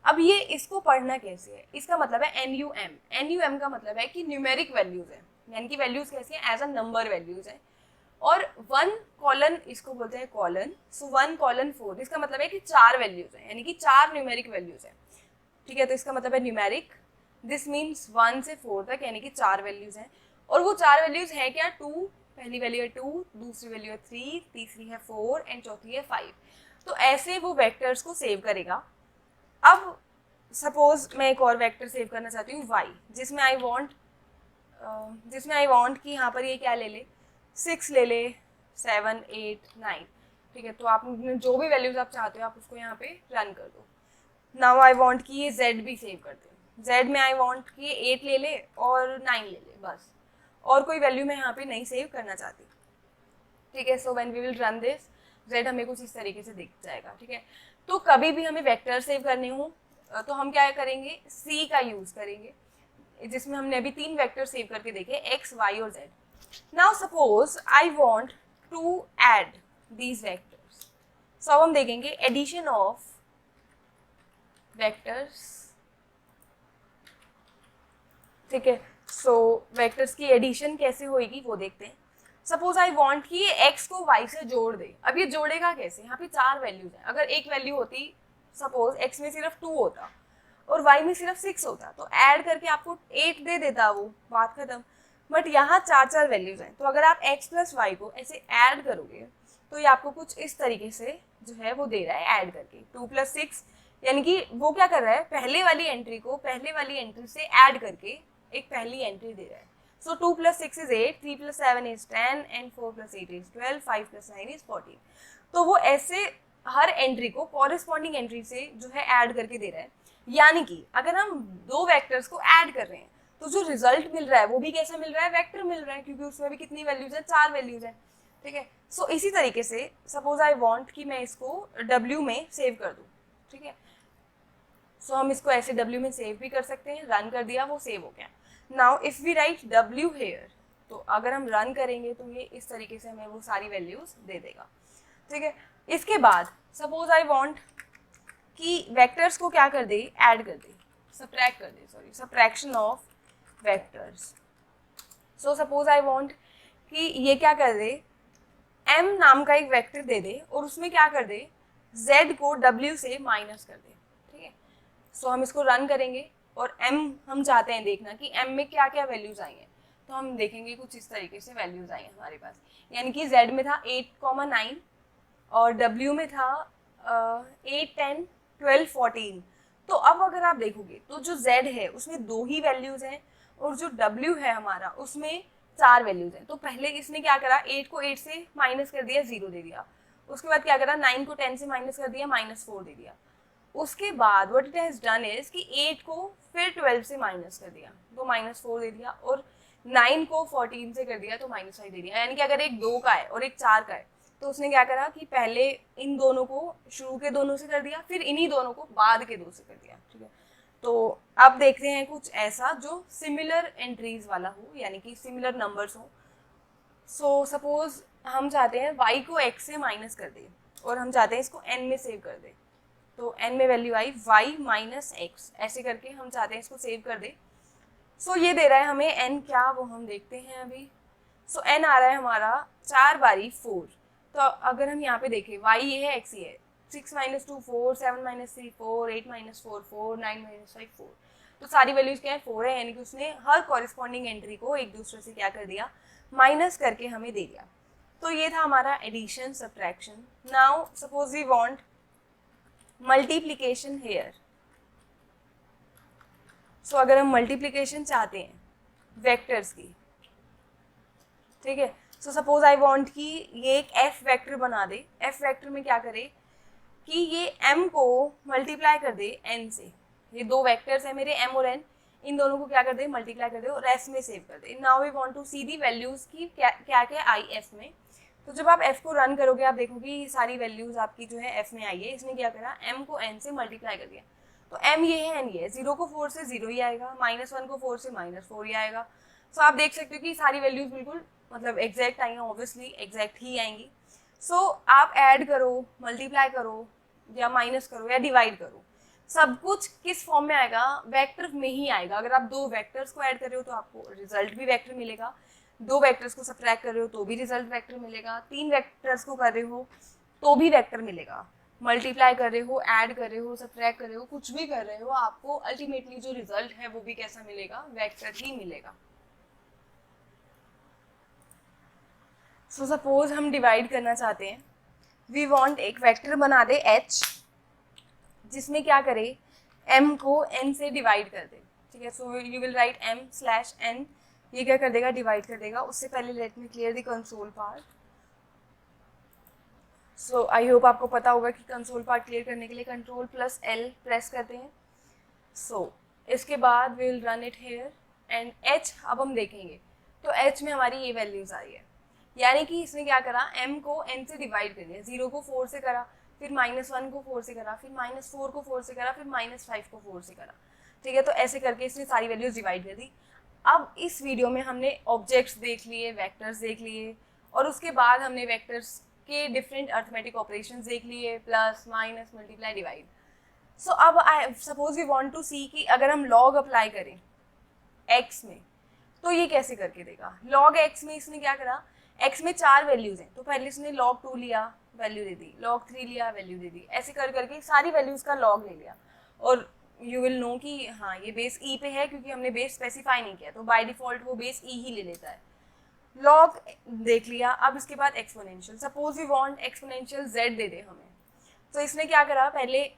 अब ये इसको पढ़ना कैसे है, इसका मतलब है NUM का मतलब है कि न्यूमेरिक वैल्यूज है, यानी कि वैल्यूज कैसी है, एज अ नंबर वैल्यूज है। और 1 कॉलन इसको बोलते हैं कॉलन, सो 1 कॉलन 4 इसका मतलब है कि 4 वैल्यूज है, यानी कि 4 न्यूमेरिक वैल्यूज है। ठीक है, तो इसका मतलब है न्यूमेरिक, दिस मीन्स 1 से 4 तक, यानी कि 4 वैल्यूज हैं। और वो 4 वैल्यूज है क्या, 2, पहली वैल्यू है 2, दूसरी वैल्यू है 3, तीसरी है 4 एंड चौथी है 5। तो ऐसे वो वेक्टर्स को सेव करेगा। अब सपोज मैं एक और वेक्टर सेव करना चाहती हूँ y, जिसमें आई वॉन्ट कि यहाँ पर ये क्या ले ले, 6 ले ले, 7, 8, 9। ठीक है, तो आप जो भी वैल्यूज आप चाहते हो आप उसको यहाँ पे रन कर दो। नाउ आई वॉन्ट कि ये z भी सेव कर दे। z में आई वॉन्ट कि 8 ले ले और 9 ले ले, बस, और कोई वैल्यू मैं यहाँ पे नहीं सेव करना चाहती। ठीक है, so when we will run this, z हमें कुछ इस तरीके से दिख जाएगा। ठीक है, तो कभी भी हमें वेक्टर सेव करने हो तो हम क्या करेंगे, c का यूज करेंगे, जिसमें हमने अभी 3 वेक्टर सेव करके देखे, x, y और z। Now suppose I want to add these vectors, so अब हम देखेंगे एडिशन ऑफ वेक्टर्स। ठीक है, सो वेक्टर्स की एडिशन कैसे होगी वो देखते हैं। सपोज आई वॉन्ट कि ये x को y से जोड़ दे। अब ये जोड़ेगा कैसे, यहाँ पे 4 वैल्यूज हैं, अगर एक वैल्यू होती, सपोज x में सिर्फ 2 होता और y में सिर्फ 6 होता, तो ऐड करके आपको 8 दे देता, वो बात खत्म। बट यहाँ 4 वैल्यूज हैं, तो अगर आप x प्लस वाई को ऐसे ऐड करोगे तो ये आपको कुछ इस तरीके से जो है वो दे रहा है ऐड करके 2 + 6, यानी कि वो क्या कर रहा है, पहले वाली एंट्री को पहले वाली एंट्री से ऐड करके एक पहली एंट्री दे रहा है। सो 2 + 6 is 8, 3 + 7 is 10 and 4 + 8 is 12, 5 + 9 is 14। तो वो ऐसे हर एंट्री को कॉरेस्पॉन्डिंग एंट्री से जो है ऐड करके दे रहा है। यानी कि अगर हम 2 वेक्टर्स को ऐड कर रहे हैं तो जो रिजल्ट मिल रहा है वो भी कैसा मिल रहा है, वेक्टर मिल रहा है, क्योंकि उसमें भी कितनी वैल्यूज है, 4 वैल्यूज है। ठीक है, सो इसी तरीके से सपोज आई वॉन्ट कि मैं इसको W में सेव कर दूँ। ठीक है, सो हम इसको ऐसे W में सेव भी कर सकते हैं, रन कर दिया, वो सेव हो गया। Now if we write W here, तो अगर हम रन करेंगे तो ये इस तरीके से हमें वो सारी वैल्यूज दे देगा। ठीक है, इसके बाद सपोज आई वॉन्ट कि वेक्टर्स को क्या कर दे, ऐड कर दे, सब्ट्रैक्ट कर दे, sorry, subtraction of vectors. So suppose I want कि ये क्या कर दे, m नाम का एक वेक्टर दे दे और उसमें क्या कर दे, z को w से माइनस कर दे। ठीक है, सो हम इसको रन करेंगे और m हम चाहते हैं देखना कि m में क्या क्या वैल्यूज आई हैं, तो हम देखेंगे कुछ इस तरीके से वैल्यूज आई हैं हमारे पास, यानी कि z में था 8,9 और w में था 8, 10, 12, 14। तो अब अगर आप देखोगे तो जो z है उसमें 2 ही वैल्यूज हैं और जो w है हमारा उसमें 4 वैल्यूज हैं। तो पहले इसने क्या करा, 8 को 8 से माइनस कर दिया, 0 दे दिया। उसके बाद क्या करा, 9 को 10 से माइनस कर दिया, -4 दे दिया। उसके बाद what it has done is कि 8 को फिर 12 से माइनस कर दिया, तो -4 दे दिया, और 9 को 14 से कर दिया तो -5 दे दिया। यानी कि अगर एक 2 का है और एक 4 का है तो उसने क्या करा कि पहले इन दोनों को शुरू के दोनों से कर दिया, फिर इन्हीं दोनों को बाद के 2 से कर दिया। ठीक है, तो अब देखते हैं कुछ ऐसा जो सिमिलर एंट्रीज वाला हो, यानी कि सिमिलर नंबर्स हो। सो सपोज हम चाहते हैं y को x से माइनस कर दे और हम चाहते हैं इसको n में सेव कर दे, तो n में वैल्यू आई y - x, ऐसे करके हम चाहते हैं इसको सेव कर दे। सो ये दे रहा है हमें n, क्या वो हम देखते हैं अभी। सो n आ रहा है हमारा 4 बारी 4। तो अगर हम यहाँ पे देखें y ये है, x ये है, 6 - 2 4, 7 - 3 4, 8 - 4 4, 9 - 5 4। तो सारी वैल्यूज क्या है, 4 है, यानी कि उसने हर कॉरेस्पॉन्डिंग एंट्री को एक दूसरे से क्या कर दिया, माइनस करके हमें दे दिया। तो ये था हमारा addition subtraction. Now suppose we want multiplication here. So अगर हम मल्टीप्लिकेशन चाहते हैं वेक्टर्स की, ठीक है, सो सपोज आई वांट कि ये एक f वेक्टर बना दे। f वेक्टर में क्या करे कि ये m को मल्टीप्लाई कर दे n से। ये 2 वेक्टर्स है मेरे m और n, इन दोनों को क्या कर दे, मल्टीप्लाई कर दे और f में सेव कर दे। Now we want to see the values की क्या क्या आई f में। तो जब आप f को रन करोगे आप देखोगे ये सारी वैल्यूज आपकी जो है f में आई है। इसने क्या करा, m को n से मल्टीप्लाई कर दिया, तो m ये है n ये है, 0 को 4 से 0 ही आएगा, -1 को 4 से -4 ही आएगा। सो आप देख सकते हो कि सारी वैल्यूज बिल्कुल मतलब एग्जैक्ट आएंगे, ऑब्वियसली एग्जैक्ट ही आएंगी। सो आप ऐड करो, मल्टीप्लाई करो या माइनस करो या डिवाइड करो, सब कुछ किस फॉर्म में आएगा, वेक्टर में ही आएगा। अगर आप दो वेक्टर्स को ऐड कर रहे हो तो आपको रिजल्ट भी वेक्टर मिलेगा, दो वेक्टर्स को सब्ट्रैक्ट कर रहे हो तो भी रिजल्ट वेक्टर मिलेगा, तीन वेक्टर्स को कर रहे हो तो भी वेक्टर मिलेगा, मल्टीप्लाई कर रहे हो, ऐड कर रहे हो, सब्ट्रैक्ट कर रहे हो, कुछ भी कर रहे हो, आपको अल्टीमेटली जो रिजल्ट है वो भी कैसा मिलेगा, वेक्टर ही मिलेगा। सो सपोज हम डिवाइड करना चाहते हैं, वी वांट एक वेक्टर बना दे h जिसमें क्या करे, m को n से डिवाइड कर दे, ठीक है। So you will write m/n, ये क्या कर देगा, डिवाइड कर देगा। उससे पहले late me clear the console part. So I hope आपको पता होगा कि कंसोल पार्ट क्लियर करने के लिए Ctrl+L प्रेस करते हैं। सो इसके बाद we will run it here and h अब हम देखेंगे तो h में हमारी ये वैल्यूज आ रही है, यानी कि इसने क्या करा, m को n से डिवाइड कर दिया, 0 को 4 से करा, फिर -1 को 4 से करा, फिर -4 को 4 से करा, फिर -5 को 4 से करा, ठीक है। तो ऐसे करके इसने सारी वैल्यूज डिवाइड कर दी। अब इस वीडियो में हमने ऑब्जेक्ट्स देख लिए, वेक्टर्स देख लिए, और उसके बाद हमने वेक्टर्स के डिफरेंट अर्थमेटिक ऑपरेशंस देख लिए, प्लस माइनस मल्टीप्लाई डिवाइड। सो अब सपोज वी वांट टू सी कि अगर हम लॉग अप्लाई करें x में तो ये कैसे करके देगा। लॉग x में इसने क्या करा, x में 4 वैल्यूज हैं तो पहले इसने log 2 लिया, वैल्यू दे दी, log 3 लिया, वैल्यू दे दी, ऐसे कर करके सारी वैल्यूज का log ले लिया। और यू विल नो कि हाँ ये बेस e पे है क्योंकि हमने बेस स्पेसिफाई नहीं किया, तो बाय डिफॉल्ट वो बेस e ही ले लेता है। log देख लिया, अब इसके बाद exponential, suppose we want exponential z दे दे हमें, तो इसने क्या करा, पहले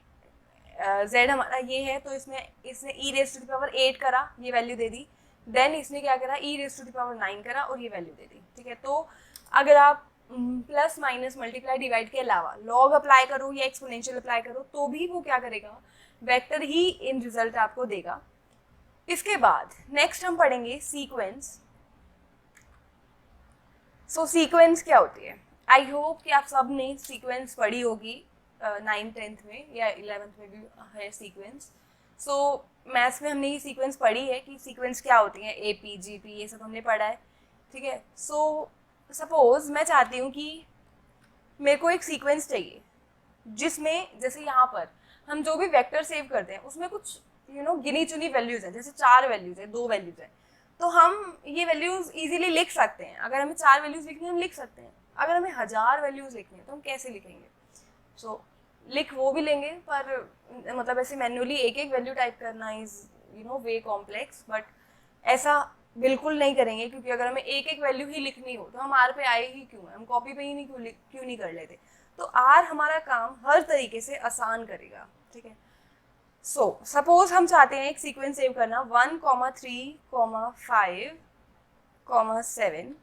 z हमारा ये है तो इसने e⁻8 करा, ये वैल्यू दे दी, देन इसने क्या करा, e⁻9 करा और ये वैल्यू दे दी, ठीक है। तो अगर आप प्लस माइनस मल्टीप्लाई डिवाइड के अलावा लॉग अप्लाई करो या एक्सपोनेंशियल अप्लाई करो तो भी वो क्या करेगा, वेक्टर ही इन रिजल्ट आपको देगा। इसके बाद नेक्स्ट हम पढ़ेंगे सीक्वेंस। सो सीक्वेंस क्या होती है, आई होप कि आप सब ने सीक्वेंस पढ़ी होगी, 9th-10th में या 11th में भी है सीक्वेंस। सो मैथ्स में हमने ये सीक्वेंस पढ़ी है कि सीक्वेंस क्या होती है, AP GP ये सब हमने पढ़ा है, ठीक है। सो सपोज मैं चाहती हूँ कि मेरे को एक सीक्वेंस चाहिए जिसमें जैसे यहाँ पर हम जो भी वेक्टर सेव करते हैं उसमें कुछ गिनी चुनी वैल्यूज हैं, जैसे 4 वैल्यूज है, 2 वैल्यूज है, तो हम ये वैल्यूज इजीली लिख सकते हैं। अगर हमें 4 वैल्यूज लिखनी है हम लिख सकते हैं, अगर हमें 1000 वैल्यूज लिखनी है तो हम कैसे लिखेंगे। सो लिख वो भी लेंगे पर मतलब ऐसे मैन्युअली एक एक वैल्यू टाइप करना इज वे कॉम्प्लेक्स, बट ऐसा बिल्कुल नहीं करेंगे क्योंकि अगर हमें एक एक वैल्यू ही लिखनी हो तो हम आर पे आए ही क्यों, हम कॉपी पे ही नहीं क्यों नहीं कर लेते। तो आर हमारा काम हर तरीके से आसान करेगा, ठीक है। सो सपोज हम चाहते हैं एक सीक्वेंस सेव करना 1, 3, 5, 7,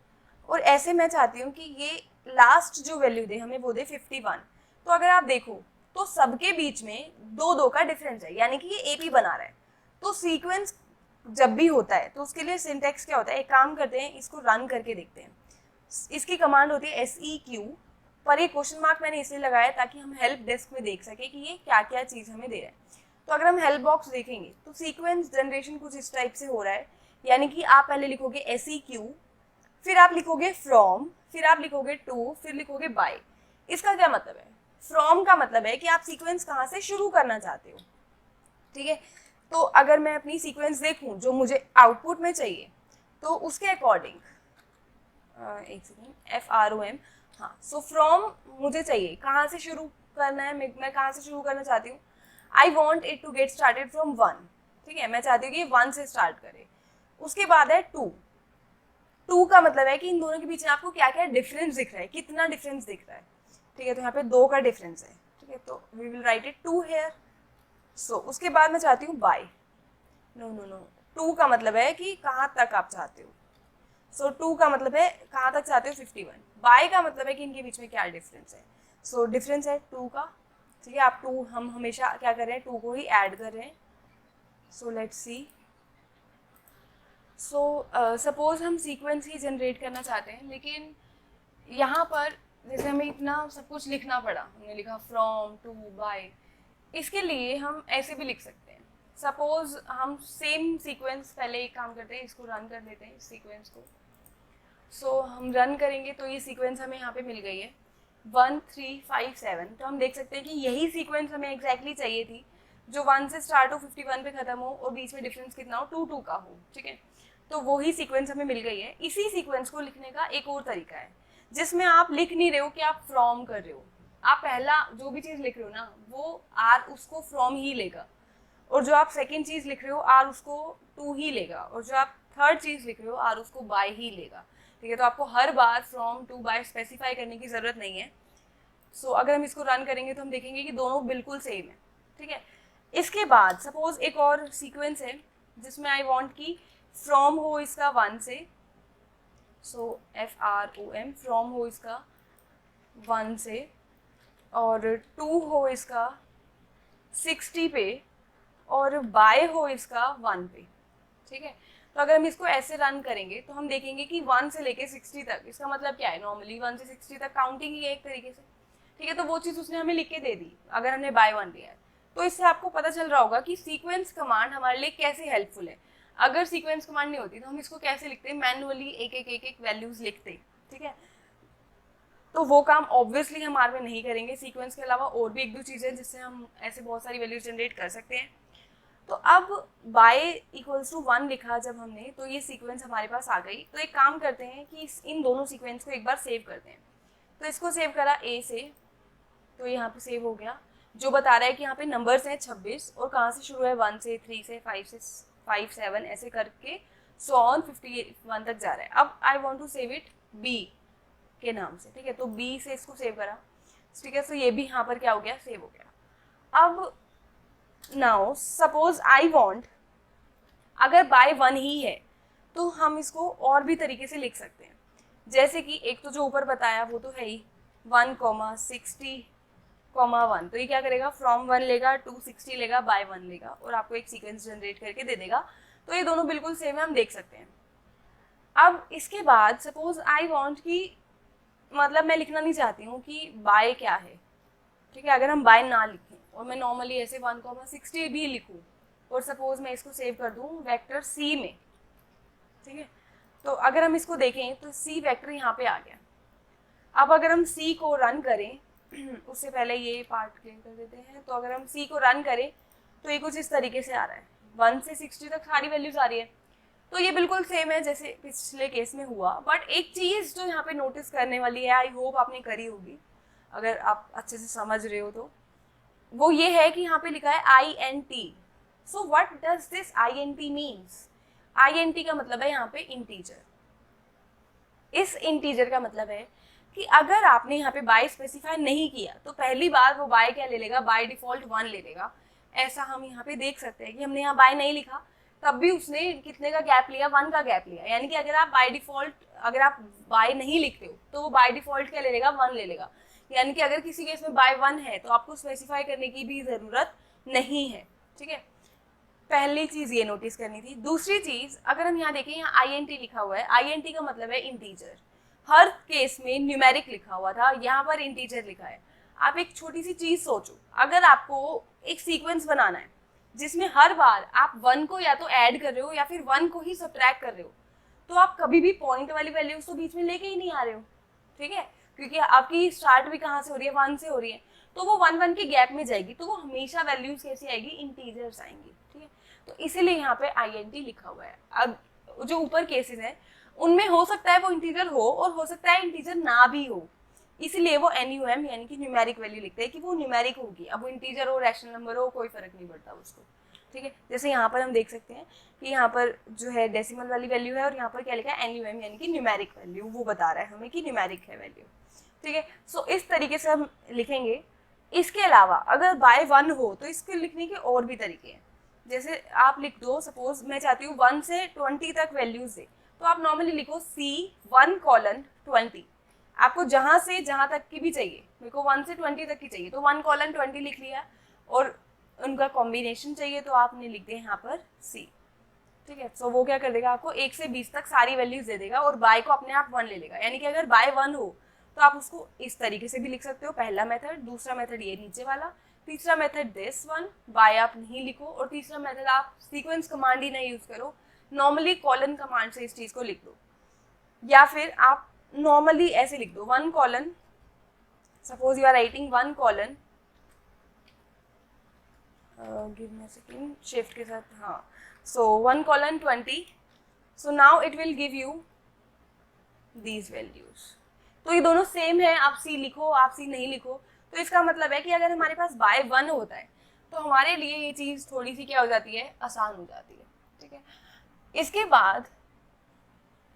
और ऐसे मैं चाहती हूँ कि ये लास्ट जो वैल्यू दे हमें वो दे 51। तो अगर आप देखो तो सबके बीच में 2 का डिफरेंस है, यानी कि ये AP बना रहा है। तो सीक्वेंस जब भी होता है तो उसके लिए सिंटैक्स क्या होता है, एक काम करते हैं, इसको रन करके देखते हैं। इसकी कमांड होती है SEQ, पर ये क्वेश्चन मार्क मैंने इसलिए लगाया ताकि हम हेल्प डेस्क में देख सके कि ये क्या क्या चीज़ हमें दे रहा है। तो अगर हम हेल्प बॉक्स देखेंगे तो सीक्वेंस जनरेशन कुछ इस टाइप से हो रहा है, यानी कि आप पहले लिखोगे SEQ, फिर आप लिखोगे फ्रॉम, फिर आप लिखोगे टू, फिर लिखोगे बाय। इसका क्या मतलब है, फ्रॉम का मतलब है कि आप सीक्वेंस कहाँ से शुरू करना चाहते हो, ठीक है। तो अगर मैं अपनी सीक्वेंस देखूं जो मुझे आउटपुट में चाहिए तो उसके अकॉर्डिंग एक सेकेंड FROM, हाँ। सो फ्रॉम मुझे चाहिए कहाँ से शुरू करना है, मैं कहाँ से शुरू करना चाहती हूँ, I want it to get started from 1, ठीक है। मैं चाहती हूँ कि 1 से स्टार्ट करे। उसके बाद है 2 का मतलब है कि इन दोनों के बीच में आपको क्या क्या डिफरेंस दिख रहा है, कितना डिफरेंस दिख रहा है, ठीक है। तो यहाँ पे 2 का डिफरेंस है, ठीक है, तो we will write it 2 here. So उसके बाद मैं चाहती हूँ बाय, नो 2 का मतलब है कि कहाँ तक आप चाहते हो। सो 2 का मतलब है कहाँ तक चाहते हो 51, बाय का मतलब है कि इनके बीच में क्या डिफरेंस है। सो डिफरेंस है 2 का, ठीक है। आप 2 हम हमेशा क्या कर रहे हैं, 2 को ही ऐड कर रहे हैं। So let's see. So suppose हम सीक्वेंस ही जनरेट करना चाहते हैं, लेकिन यहाँ पर जैसे हमें इतना सब कुछ लिखना पड़ा, हमने लिखा फ्रॉम टू बाय, इसके लिए हम ऐसे भी लिख सकते हैं। सपोज हम सेम सीक्वेंस, पहले एक काम करते हैं, इसको रन कर देते हैं इस सीक्वेंस को। सो हम रन करेंगे तो ये सीक्वेंस हमें यहाँ पे मिल गई है 1 3 5 7। तो हम देख सकते हैं कि यही सीक्वेंस हमें एग्जैक्टली चाहिए थी, जो 1 से स्टार्ट हो 51 पे खत्म हो और बीच में डिफरेंस कितना हो 2 2 का हो, ठीक है। तो वही सीक्वेंस हमें मिल गई है। इसी सीक्वेंस को लिखने का एक और तरीका है जिसमें आप लिख नहीं रहे हो कि आप फ्रॉम कर रहे हो, आप पहला जो भी चीज़ लिख रहे हो ना वो आर उसको फ्रॉम ही लेगा, और जो आप सेकेंड चीज़ लिख रहे हो आर उसको टू ही लेगा, और जो आप थर्ड चीज़ लिख रहे हो आर उसको बाय ही लेगा, ठीक है। तो आपको हर बार फ्रॉम टू बाय स्पेसिफाई करने की ज़रूरत नहीं है। सो अगर हम इसको रन करेंगे तो हम देखेंगे कि दोनों बिल्कुल सेम है, ठीक है। इसके बाद सपोज एक और सीक्वेंस है जिसमें आई वांट कि फ्रॉम हो इसका 1 से, सो FROM फ्रॉम हो इसका 1 से, और 2 हो इसका 60 पे, और बाय हो इसका 1 पे, ठीक है। तो अगर हम इसको ऐसे रन करेंगे तो हम देखेंगे कि 1 से लेके 60 तक, इसका मतलब क्या है, नॉर्मली 1 से 60 तक काउंटिंग ही है एक तरीके से, ठीक है। तो वो चीज़ उसने हमें लिख के दे दी अगर हमने बाय 1 लिया है। तो इससे आपको पता चल रहा होगा कि सीक्वेंस कमांड हमारे लिए कैसे हेल्पफुल है। अगर सीक्वेंस कमांड नहीं होती तो हम इसको कैसे लिखते, मैनुअली एक एक वैल्यूज लिखते, ठीक है। तो वो काम ऑब्वियसली हम आर में नहीं करेंगे। सीक्वेंस के अलावा और भी एक दो चीज़ें जिससे हम ऐसे बहुत सारी वैल्यूज जनरेट कर सकते हैं। तो अब बाय इक्वल्स टू 1 लिखा जब हमने, तो ये सीक्वेंस हमारे पास आ गई। तो एक काम करते हैं कि इन दोनों सीक्वेंस को एक बार सेव करते हैं। तो इसको सेव करा ए से, तो यहाँ पे सेव हो गया, जो बता रहा है कि यहाँ पे नंबर्स हैं 26, और कहाँ से शुरू है 1 से 3 से 5 7 ऐसे करके सो ऑन 51 तक जा रहा है। अब I want to save it B के नाम से, ठीक है। तो बी से इसको सेव करा, ठीक है। तो ये भी यहाँ पर क्या हो गया, सेव हो गया। अब नाउ सपोज आई वॉन्ट, अगर बाय 1 ही है तो हम इसको और भी तरीके से लिख सकते हैं। जैसे कि एक तो जो ऊपर बताया वो तो है ही 1 60 1, तो ये क्या करेगा, फ्रॉम 1 लेगा, टू 60 लेगा, बाय 1 लेगा, और आपको एक सीक्वेंस जनरेट करके दे देगा। तो ये दोनों बिल्कुल सेम है, हम देख सकते हैं। अब इसके बाद सपोज आई वॉन्ट कि मतलब मैं लिखना नहीं चाहती हूँ कि बाय क्या है, ठीक है। अगर हम बाय ना लिखें और मैं नॉर्मली ऐसे 1 60 भी लिखूँ, और सपोज मैं इसको सेव कर दूँ वेक्टर सी में, ठीक है। तो अगर हम इसको देखें तो सी वेक्टर यहाँ पे आ गया। अब अगर हम सी को रन करें, उससे पहले ये पार्ट क्लियर कर देते हैं। तो अगर हम सी को रन करें तो ये कुछ इस तरीके से आ रहा है, 1 से 60 तक सारी वैल्यूज आ रही है। तो ये बिल्कुल सेम है जैसे पिछले केस में हुआ, बट एक चीज़ जो यहाँ पे नोटिस करने वाली है, आई होप आपने करी होगी अगर आप अच्छे से समझ रहे हो, तो वो ये है कि यहाँ पे लिखा है INT। So what does this INT means? INT का मतलब है यहाँ पे इंटीजर। इस इंटीजर का मतलब है कि अगर आपने यहाँ पे बाय स्पेसिफाई नहीं किया तो पहली बार वो बाय क्या ले लेगा, बाय डिफॉल्ट 1 ले लेगा। ऐसा हम यहाँ पे देख सकते हैं कि हमने यहाँ बाय नहीं लिखा तब भी उसने कितने का गैप लिया, 1 का गैप लिया। यानी कि अगर आप बाय डिफॉल्ट, अगर आप बाय नहीं लिखते हो तो वो बाय डिफॉल्ट क्या ले लेगा, 1 ले लेगा। यानी कि अगर किसी केस में बाय 1 है तो आपको स्पेसिफाई करने की भी ज़रूरत नहीं है, ठीक है। पहली चीज़ ये नोटिस करनी थी। दूसरी चीज़, अगर हम यहाँ देखें, यहाँ INT लिखा हुआ है, INT का मतलब है इंटीजर। हर केस में न्यूमेरिक लिखा हुआ था, यहाँ पर इंटीजर लिखा है। आप एक छोटी सी चीज़ सोचो, अगर आपको एक सीक्वेंस बनाना है जिसमें हर बार आप 1 को या तो ऐड कर रहे हो या फिर 1 को ही सब्ट्रैक्ट कर रहे हो, तो आप कभी भी पॉइंट वाली वैल्यूज तो बीच में लेके ही नहीं आ रहे हो, ठीक है। क्योंकि आपकी स्टार्ट भी कहाँ से हो रही है, 1 से हो रही है, तो वो 1 1 के गैप में जाएगी, तो वो हमेशा वैल्यूज कैसी आएगी, इंटीजर्स आएंगी, ठीक है। तो इसीलिए यहाँ पे INT लिखा हुआ है। अब जो ऊपर केसेस हैं उनमें हो सकता है वो इंटीजर हो और हो सकता है इंटीजर ना भी हो, इसीलिए वो NUM यानी कि न्यूमेरिक वैल्यू लिखते हैं कि वो न्यूमेरिक होगी। अब वो इंटीजर हो, रैशनल नंबर हो, कोई फर्क नहीं पड़ता उसको, ठीक है। जैसे यहाँ पर हम देख सकते हैं कि यहाँ पर जो है डेसिमल वाली वैल्यू है और यहाँ पर क्या लिखा है, NUM यानी कि न्यूमेरिक वैल्यू, वो बता रहा है हमें कि न्यूमेरिक है वैल्यू, ठीक है। सो इस तरीके से हम लिखेंगे। इसके अलावा अगर बाय 1 हो तो इसके लिखने के और भी तरीके हैं। जैसे आप लिख दो, सपोज मैं चाहती हूँ 1 से 20 तक वैल्यूज दे, तो आप नॉर्मली लिखो C1:20। आपको जहाँ से जहाँ तक की भी चाहिए, मेरे को 1 से 20 तक की चाहिए तो 1:20 लिख लिया, और उनका कॉम्बिनेशन चाहिए तो आपने लिख दिया यहाँ पर C, ठीक है। सो वो क्या कर देगा, आपको 1 से 20 तक सारी वैल्यूज दे देगा और बाय को अपने आप 1 ले लेगा। यानी कि अगर बाय 1 हो तो आप उसको इस तरीके से भी लिख सकते हो, पहला मेथड। दूसरा मेथड ये नीचे वाला। तीसरा मेथड दिस वन, बाय आप नहीं लिखो। और तीसरा मेथड आप सीक्वेंस कमांड ही नहीं यूज करो, नॉर्मली कॉलन कमांड से इस चीज को लिख दो। या फिर आप नॉर्मली ऐसे लिख दो 1 colon, suppose you are writing 1 colon, give me a second, shift के साथ, हाँ, so 1 colon 20, so now it will give you these values. तो ये दोनों सेम है, आप सी लिखो आप सी नहीं लिखो, तो इसका मतलब है कि अगर हमारे पास बाय 1 होता है तो हमारे लिए ये चीज़ थोड़ी सी क्या हो जाती है, आसान हो जाती है, ठीक है। इसके बाद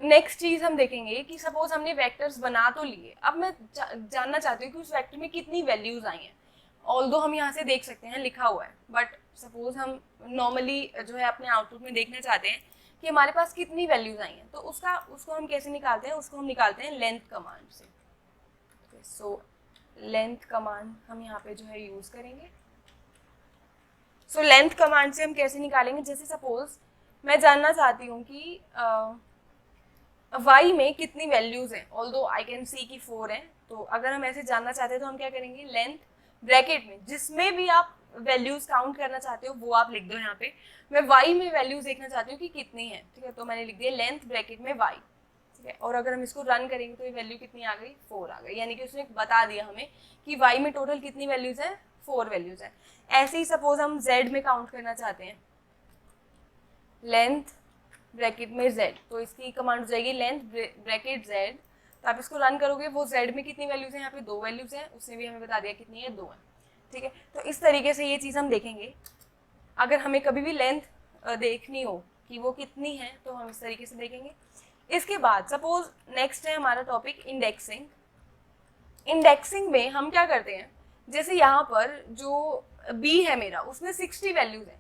नेक्स्ट चीज़ हम देखेंगे कि सपोज हमने वेक्टर्स बना तो लिए, अब मैं जानना चाहती हूँ कि उस वेक्टर में कितनी वैल्यूज आई हैं। ऑल्दो हम यहाँ से देख सकते हैं लिखा हुआ है, बट सपोज हम नॉर्मली जो है अपने आउटपुट में देखना चाहते हैं कि हमारे पास कितनी वैल्यूज आई हैं, तो उसको हम कैसे निकालते हैं, उसको हम निकालते हैं लेंथ कमांड से। सो लेंथ कमांड हम यहाँ पे जो है यूज करेंगे। सो लेंथ कमांड से हम कैसे निकालेंगे, जैसे सपोज मैं जानना चाहती हूँ कि y में कितनी वैल्यूज हैं, ऑल्दो आई कैन सी की 4 हैं, तो अगर हम ऐसे जानना चाहते हैं तो हम क्या करेंगे, लेंथ ब्रैकेट में जिसमें भी आप वैल्यूज काउंट करना चाहते हो वो आप लिख दो। यहाँ पे मैं y में वैल्यूज देखना चाहती हूँ कि कितनी है, ठीक है, तो मैंने लिख दिया लेंथ ब्रैकेट में y, ठीक है। और अगर हम इसको रन करेंगे तो ये वैल्यू कितनी आ गई, 4 आ गई, यानी कि उसने बता दिया हमें कि y में टोटल कितनी वैल्यूज है, 4 वैल्यूज है। ऐसे ही सपोज हम z में काउंट करना चाहते हैं, लेंथ ब्रैकेट में z, तो इसकी कमांड हो जाएगी लेंथ ब्रैकेट z, तो आप इसको रन करोगे, वो z में कितनी वैल्यूज हैं, यहाँ पे 2 वैल्यूज हैं, उसने भी हमें बता दिया कितनी है, 2 है, ठीक है। तो इस तरीके से ये चीज़ हम देखेंगे। अगर हमें कभी भी लेंथ देखनी हो कि वो कितनी है तो हम इस तरीके से देखेंगे। इसके बाद सपोज नेक्स्ट है हमारा टॉपिक इंडेक्सिंग। इंडेक्सिंग में हम क्या करते हैं, जैसे यहाँ पर जो b है मेरा उसमें 60 वैल्यूज है,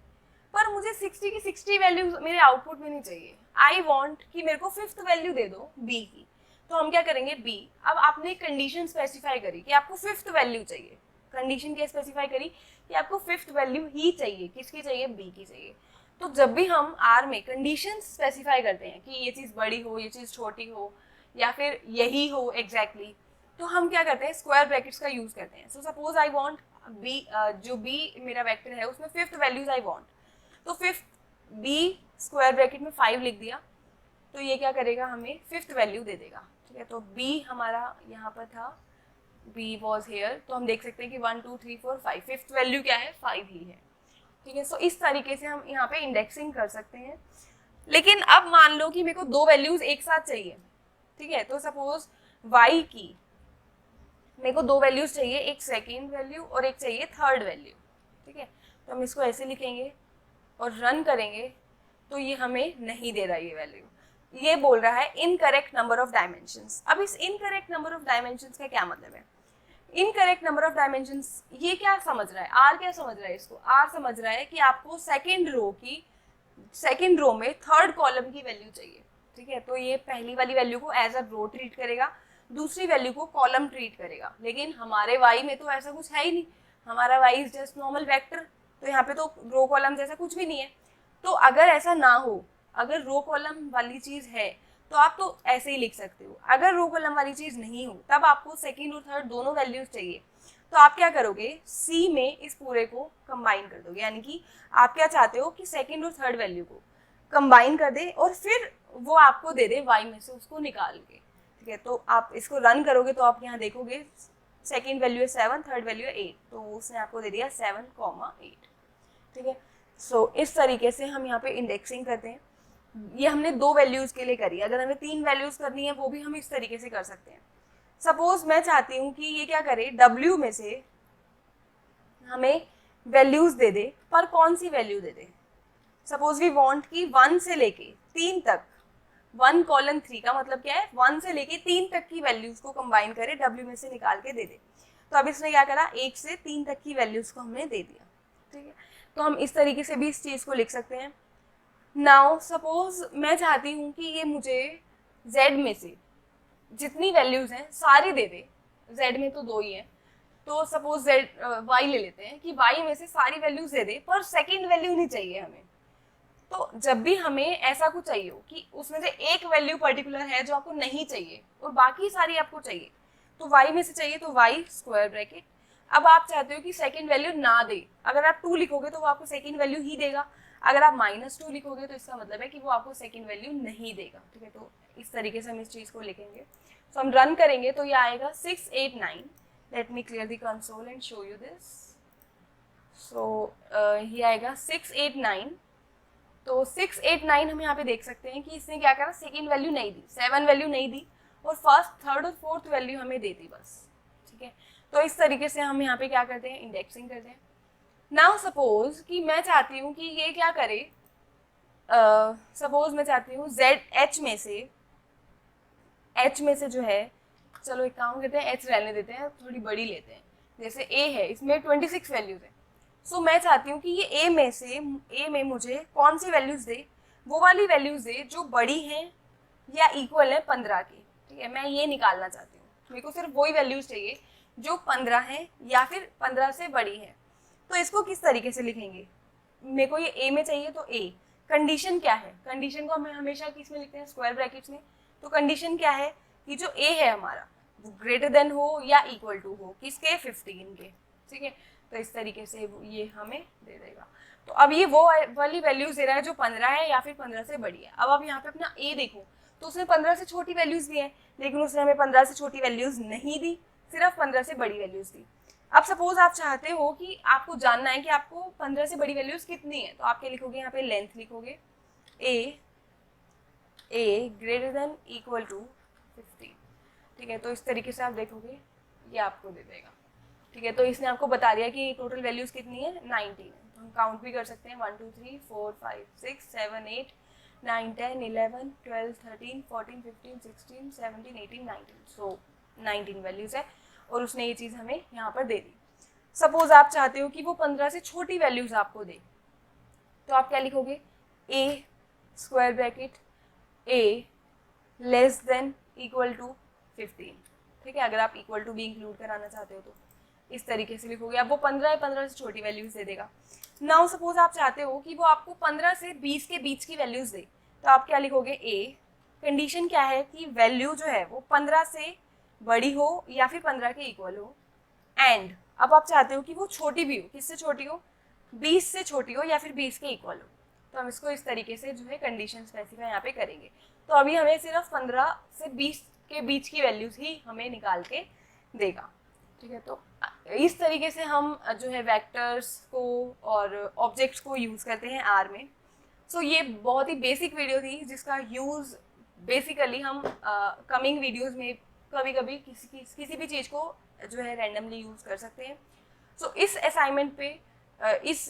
पर मुझे 60 की 60 वैल्यूज मेरे आउटपुट में नहीं चाहिए, आई वॉन्ट कि मेरे को 5th वैल्यू दे दो b की। तो हम क्या करेंगे, b, अब आपने कंडीशन स्पेसिफाई करी कि आपको 5th वैल्यू चाहिए, कंडीशन क्या स्पेसिफाई करी कि आपको 5th वैल्यू ही चाहिए, किसकी चाहिए, b की चाहिए। तो जब भी हम r में कंडीशन स्पेसिफाई करते हैं कि ये चीज़ बड़ी हो, ये चीज़ छोटी हो, या फिर यही हो एग्जैक्टली, तो हम क्या करते हैं, स्क्वायर ब्रैकेट्स का यूज करते हैं। सो सपोज आई वांट b, जो b मेरा वेक्टर है उसमें 5th वैल्यूज आई वांट, तो 5th b स्क्वायर ब्रैकेट में 5 लिख दिया, तो ये क्या करेगा, हमें 5th वैल्यू दे देगा, ठीक है। तो b हमारा यहाँ पर था, b वॉज हेयर, तो हम देख सकते हैं कि 1 2 3 4 5, 5th वैल्यू क्या है, 5 ही है, ठीक है। सो इस तरीके से हम यहाँ पे इंडेक्सिंग कर सकते हैं। लेकिन अब मान लो कि मेरे को 2 वैल्यूज एक साथ चाहिए, ठीक है, तो सपोज y की मेरे को 2 वैल्यूज चाहिए, एक सेकेंड वैल्यू और एक चाहिए 3rd वैल्यू, ठीक है। तो हम इसको ऐसे लिखेंगे और रन करेंगे, तो ये हमें नहीं दे रहा ये वैल्यू, ये बोल रहा है इनकरेक्ट नंबर ऑफ डायमेंशंस। अब इस इनकरेक्ट नंबर ऑफ डायमेंशंस का क्या मतलब है, इनकरेक्ट नंबर ऑफ डायमेंशंस ये क्या समझ रहा है, आर क्या समझ रहा है, इसको आर समझ रहा है कि आपको सेकेंड रो में 3rd कॉलम की वैल्यू चाहिए, ठीक है। तो ये पहली वाली वैल्यू को एज अ रो ट्रीट करेगा, दूसरी वैल्यू को कॉलम ट्रीट करेगा, लेकिन हमारे y में तो ऐसा कुछ है ही नहीं, हमारा y is just normal vector, तो यहाँ पे तो रो कॉलम जैसा कुछ भी नहीं है। तो अगर ऐसा ना हो, अगर रो कॉलम वाली चीज है तो आप तो ऐसे ही लिख सकते हो, अगर रो कॉलम वाली चीज नहीं हो तब आपको सेकेंड और थर्ड दोनों वैल्यूज चाहिए, तो आप क्या करोगे, सी में इस पूरे को कंबाइन कर दोगे, यानी कि आप क्या चाहते हो कि सेकेंड और थर्ड वैल्यू को कंबाइन कर दे और फिर वो आपको दे दे y में से उसको निकाल के, ठीक है। तो आप इसको रन करोगे तो आप यहाँ देखोगे सेकेंड वैल्यू है 7, थर्ड वैल्यू है 8, तो उसने आपको दे दिया 7,8, ठीक है। सो इस तरीके से हम यहाँ पे इंडेक्सिंग करते हैं। ये हमने 2 वैल्यूज के लिए करी, अगर हमें 3 वैल्यूज करनी है वो भी हम इस तरीके से कर सकते हैं। सपोज मैं चाहती हूँ कि ये क्या करे, W में से हमें वैल्यूज दे दे, पर कौन सी वैल्यू दे दे, सपोज वी वांट कि 1 से लेके 3 तक, 1 कॉलन 3 का मतलब क्या है, 1 से लेके 3 तक की वैल्यूज को कंबाइन करे, W में से निकाल के दे दे। तो अब इसने क्या करा, 1 से 3 तक की वैल्यूज को हमने दे दिया, ठीक है। तो हम इस तरीके से भी इस चीज़ को लिख सकते हैं। नाउ सपोज मैं चाहती हूँ कि ये मुझे z में से जितनी वैल्यूज हैं सारी दे दे, z में तो 2 ही है, तो सपोज y ले लेते हैं कि y में से सारी वैल्यूज दे दे, पर सेकंड वैल्यू नहीं चाहिए हमें। तो जब भी हमें ऐसा कुछ चाहिए हो कि उसमें से एक वैल्यू पर्टिकुलर है जो आपको नहीं चाहिए और बाकी सारी आपको चाहिए, तो y में से चाहिए तो y स्क्वायर ब्रैकेट। अब आप चाहते हो कि सेकंड वैल्यू ना दे, अगर आप 2 लिखोगे तो वो आपको सेकंड वैल्यू ही देगा, अगर आप -2 लिखोगे तो इसका मतलब है कि वो आपको सेकंड वैल्यू नहीं देगा, ठीक है। तो इस तरीके से हम इस चीज़ को लिखेंगे। सो हम रन करेंगे तो ये आएगा 689। Let me clear the console and show you this. So ये आएगा 689। तो 689 हम यहाँ पे देख सकते हैं कि इसने क्या करा, सेकेंड वैल्यू नहीं दी, 7 वैल्यू नहीं दी और फर्स्ट, थर्ड और फोर्थ वैल्यू हमें दे दी बस। ठीक है, तो इस तरीके से हम यहाँ पे क्या करते हैं, इंडेक्सिंग करते हैं। नाउ सपोज कि मैं चाहती हूँ कि ये क्या करे, सपोज मैं चाहती हूँ एच में से जो है, चलो एक काम करते हैं, एच रहने देते हैं, थोड़ी बड़ी लेते हैं। जैसे ए है, इसमें 26 वैल्यूज है। सो मैं चाहती हूँ कि ये ए में मुझे कौन सी वैल्यूज दे, वो वाली वैल्यूज दे जो बड़ी हैं या इक्वल है 15 की। ठीक है, मैं ये निकालना चाहती हूँ, मेरे को सिर्फ वही वैल्यूज चाहिए जो 15 है या फिर 15 से बड़ी है। तो इसको किस तरीके से लिखेंगे, मेरे को ये ए में चाहिए तो ए, कंडीशन क्या है, कंडीशन को हम हमेशा किस में लिखते हैं, स्क्वायर ब्रैकेट्स में। तो कंडीशन क्या है कि जो ए है हमारा वो ग्रेटर देन हो या इक्वल टू हो किसके, 15 के। ठीक है, तो इस तरीके से ये हमें दे देगा। तो अब ये वो वाली वैल्यूज दे रहा है जो 15 है या फिर 15 से बड़ी है। अब आप यहाँ पे अपना ए देखो तो उसने 15 से छोटी वैल्यूज दी है, लेकिन उसने हमें 15 से छोटी वैल्यूज नहीं दी, सिर्फ 15 से बड़ी वैल्यूज दी। अब सपोज आप चाहते हो कि आपको जानना है कि आपको 15 से बड़ी वैल्यूज कितनी है, तो आप क्या लिखोगे, यहाँ पे लेंथ लिखोगे, ए ग्रेटर देन इक्वल टू 15। ठीक है, तो इस तरीके से आप देखोगे ये आपको दे देगा। ठीक है, तो इसने आपको बता दिया कि टोटल वैल्यूज कितनी है, 19 है। तो हम काउंट भी कर सकते हैं, 1 2 3 4 5 6 7 8 9 10 11 12 13 14 15 16 17 18 19। सो 19 वैल्यूज है और उसने ये चीज़ हमें यहाँ पर दे दी। सपोज आप चाहते हो कि वो 15 से छोटी वैल्यूज आपको दे, तो आप क्या लिखोगे, a square bracket a less than equal to 15। ठीक है, अगर आप इक्वल टू भी इंक्लूड कराना चाहते हो तो इस तरीके से लिखोगे। अब वो 15 है, 15 से छोटी वैल्यूज दे देगा। नाउ सपोज आप चाहते हो कि वो आपको 15 से 20 के बीच की वैल्यूज दे, तो आप क्या लिखोगे, ए कंडीशन क्या है कि वैल्यू जो है वो 15 से बड़ी हो या फिर 15 के इक्वल हो, एंड अब आप चाहते हो कि वो छोटी भी हो, किससे छोटी हो, 20 से छोटी हो या फिर 20 के इक्वल हो। तो हम इसको इस तरीके से जो है कंडीशन स्पेसिफाई यहाँ पे करेंगे। तो अभी हमें सिर्फ 15 से 20 के बीच की वैल्यूज ही हमें निकाल के देगा। ठीक है, तो इस तरीके से हम जो है वेक्टर्स को और ऑब्जेक्ट्स को यूज़ करते हैं आर में। सो ये बहुत ही बेसिक वीडियो थी जिसका यूज़ बेसिकली हम कमिंग वीडियोस में कभी कभी किसी भी चीज़ को जो है रैंडमली यूज़ कर सकते हैं। सो इस असाइनमेंट पे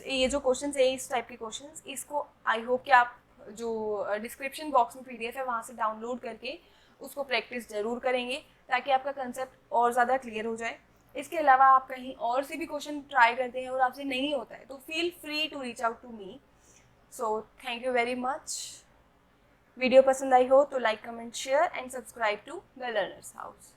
ये जो क्वेश्चन है, इस टाइप के क्वेश्चन, इसको आई होप कि आप जो डिस्क्रिप्शन बॉक्स में PDF है वहाँ से डाउनलोड करके उसको प्रैक्टिस ज़रूर करेंगे ताकि आपका कंसेप्ट और ज़्यादा क्लियर हो जाए। इसके अलावा आप कहीं और से भी क्वेश्चन ट्राई करते हैं और आपसे नहीं होता है तो feel free to reach out to me. So thank you very much. Video पसंद आई हो तो like, comment, share and subscribe to the learners house.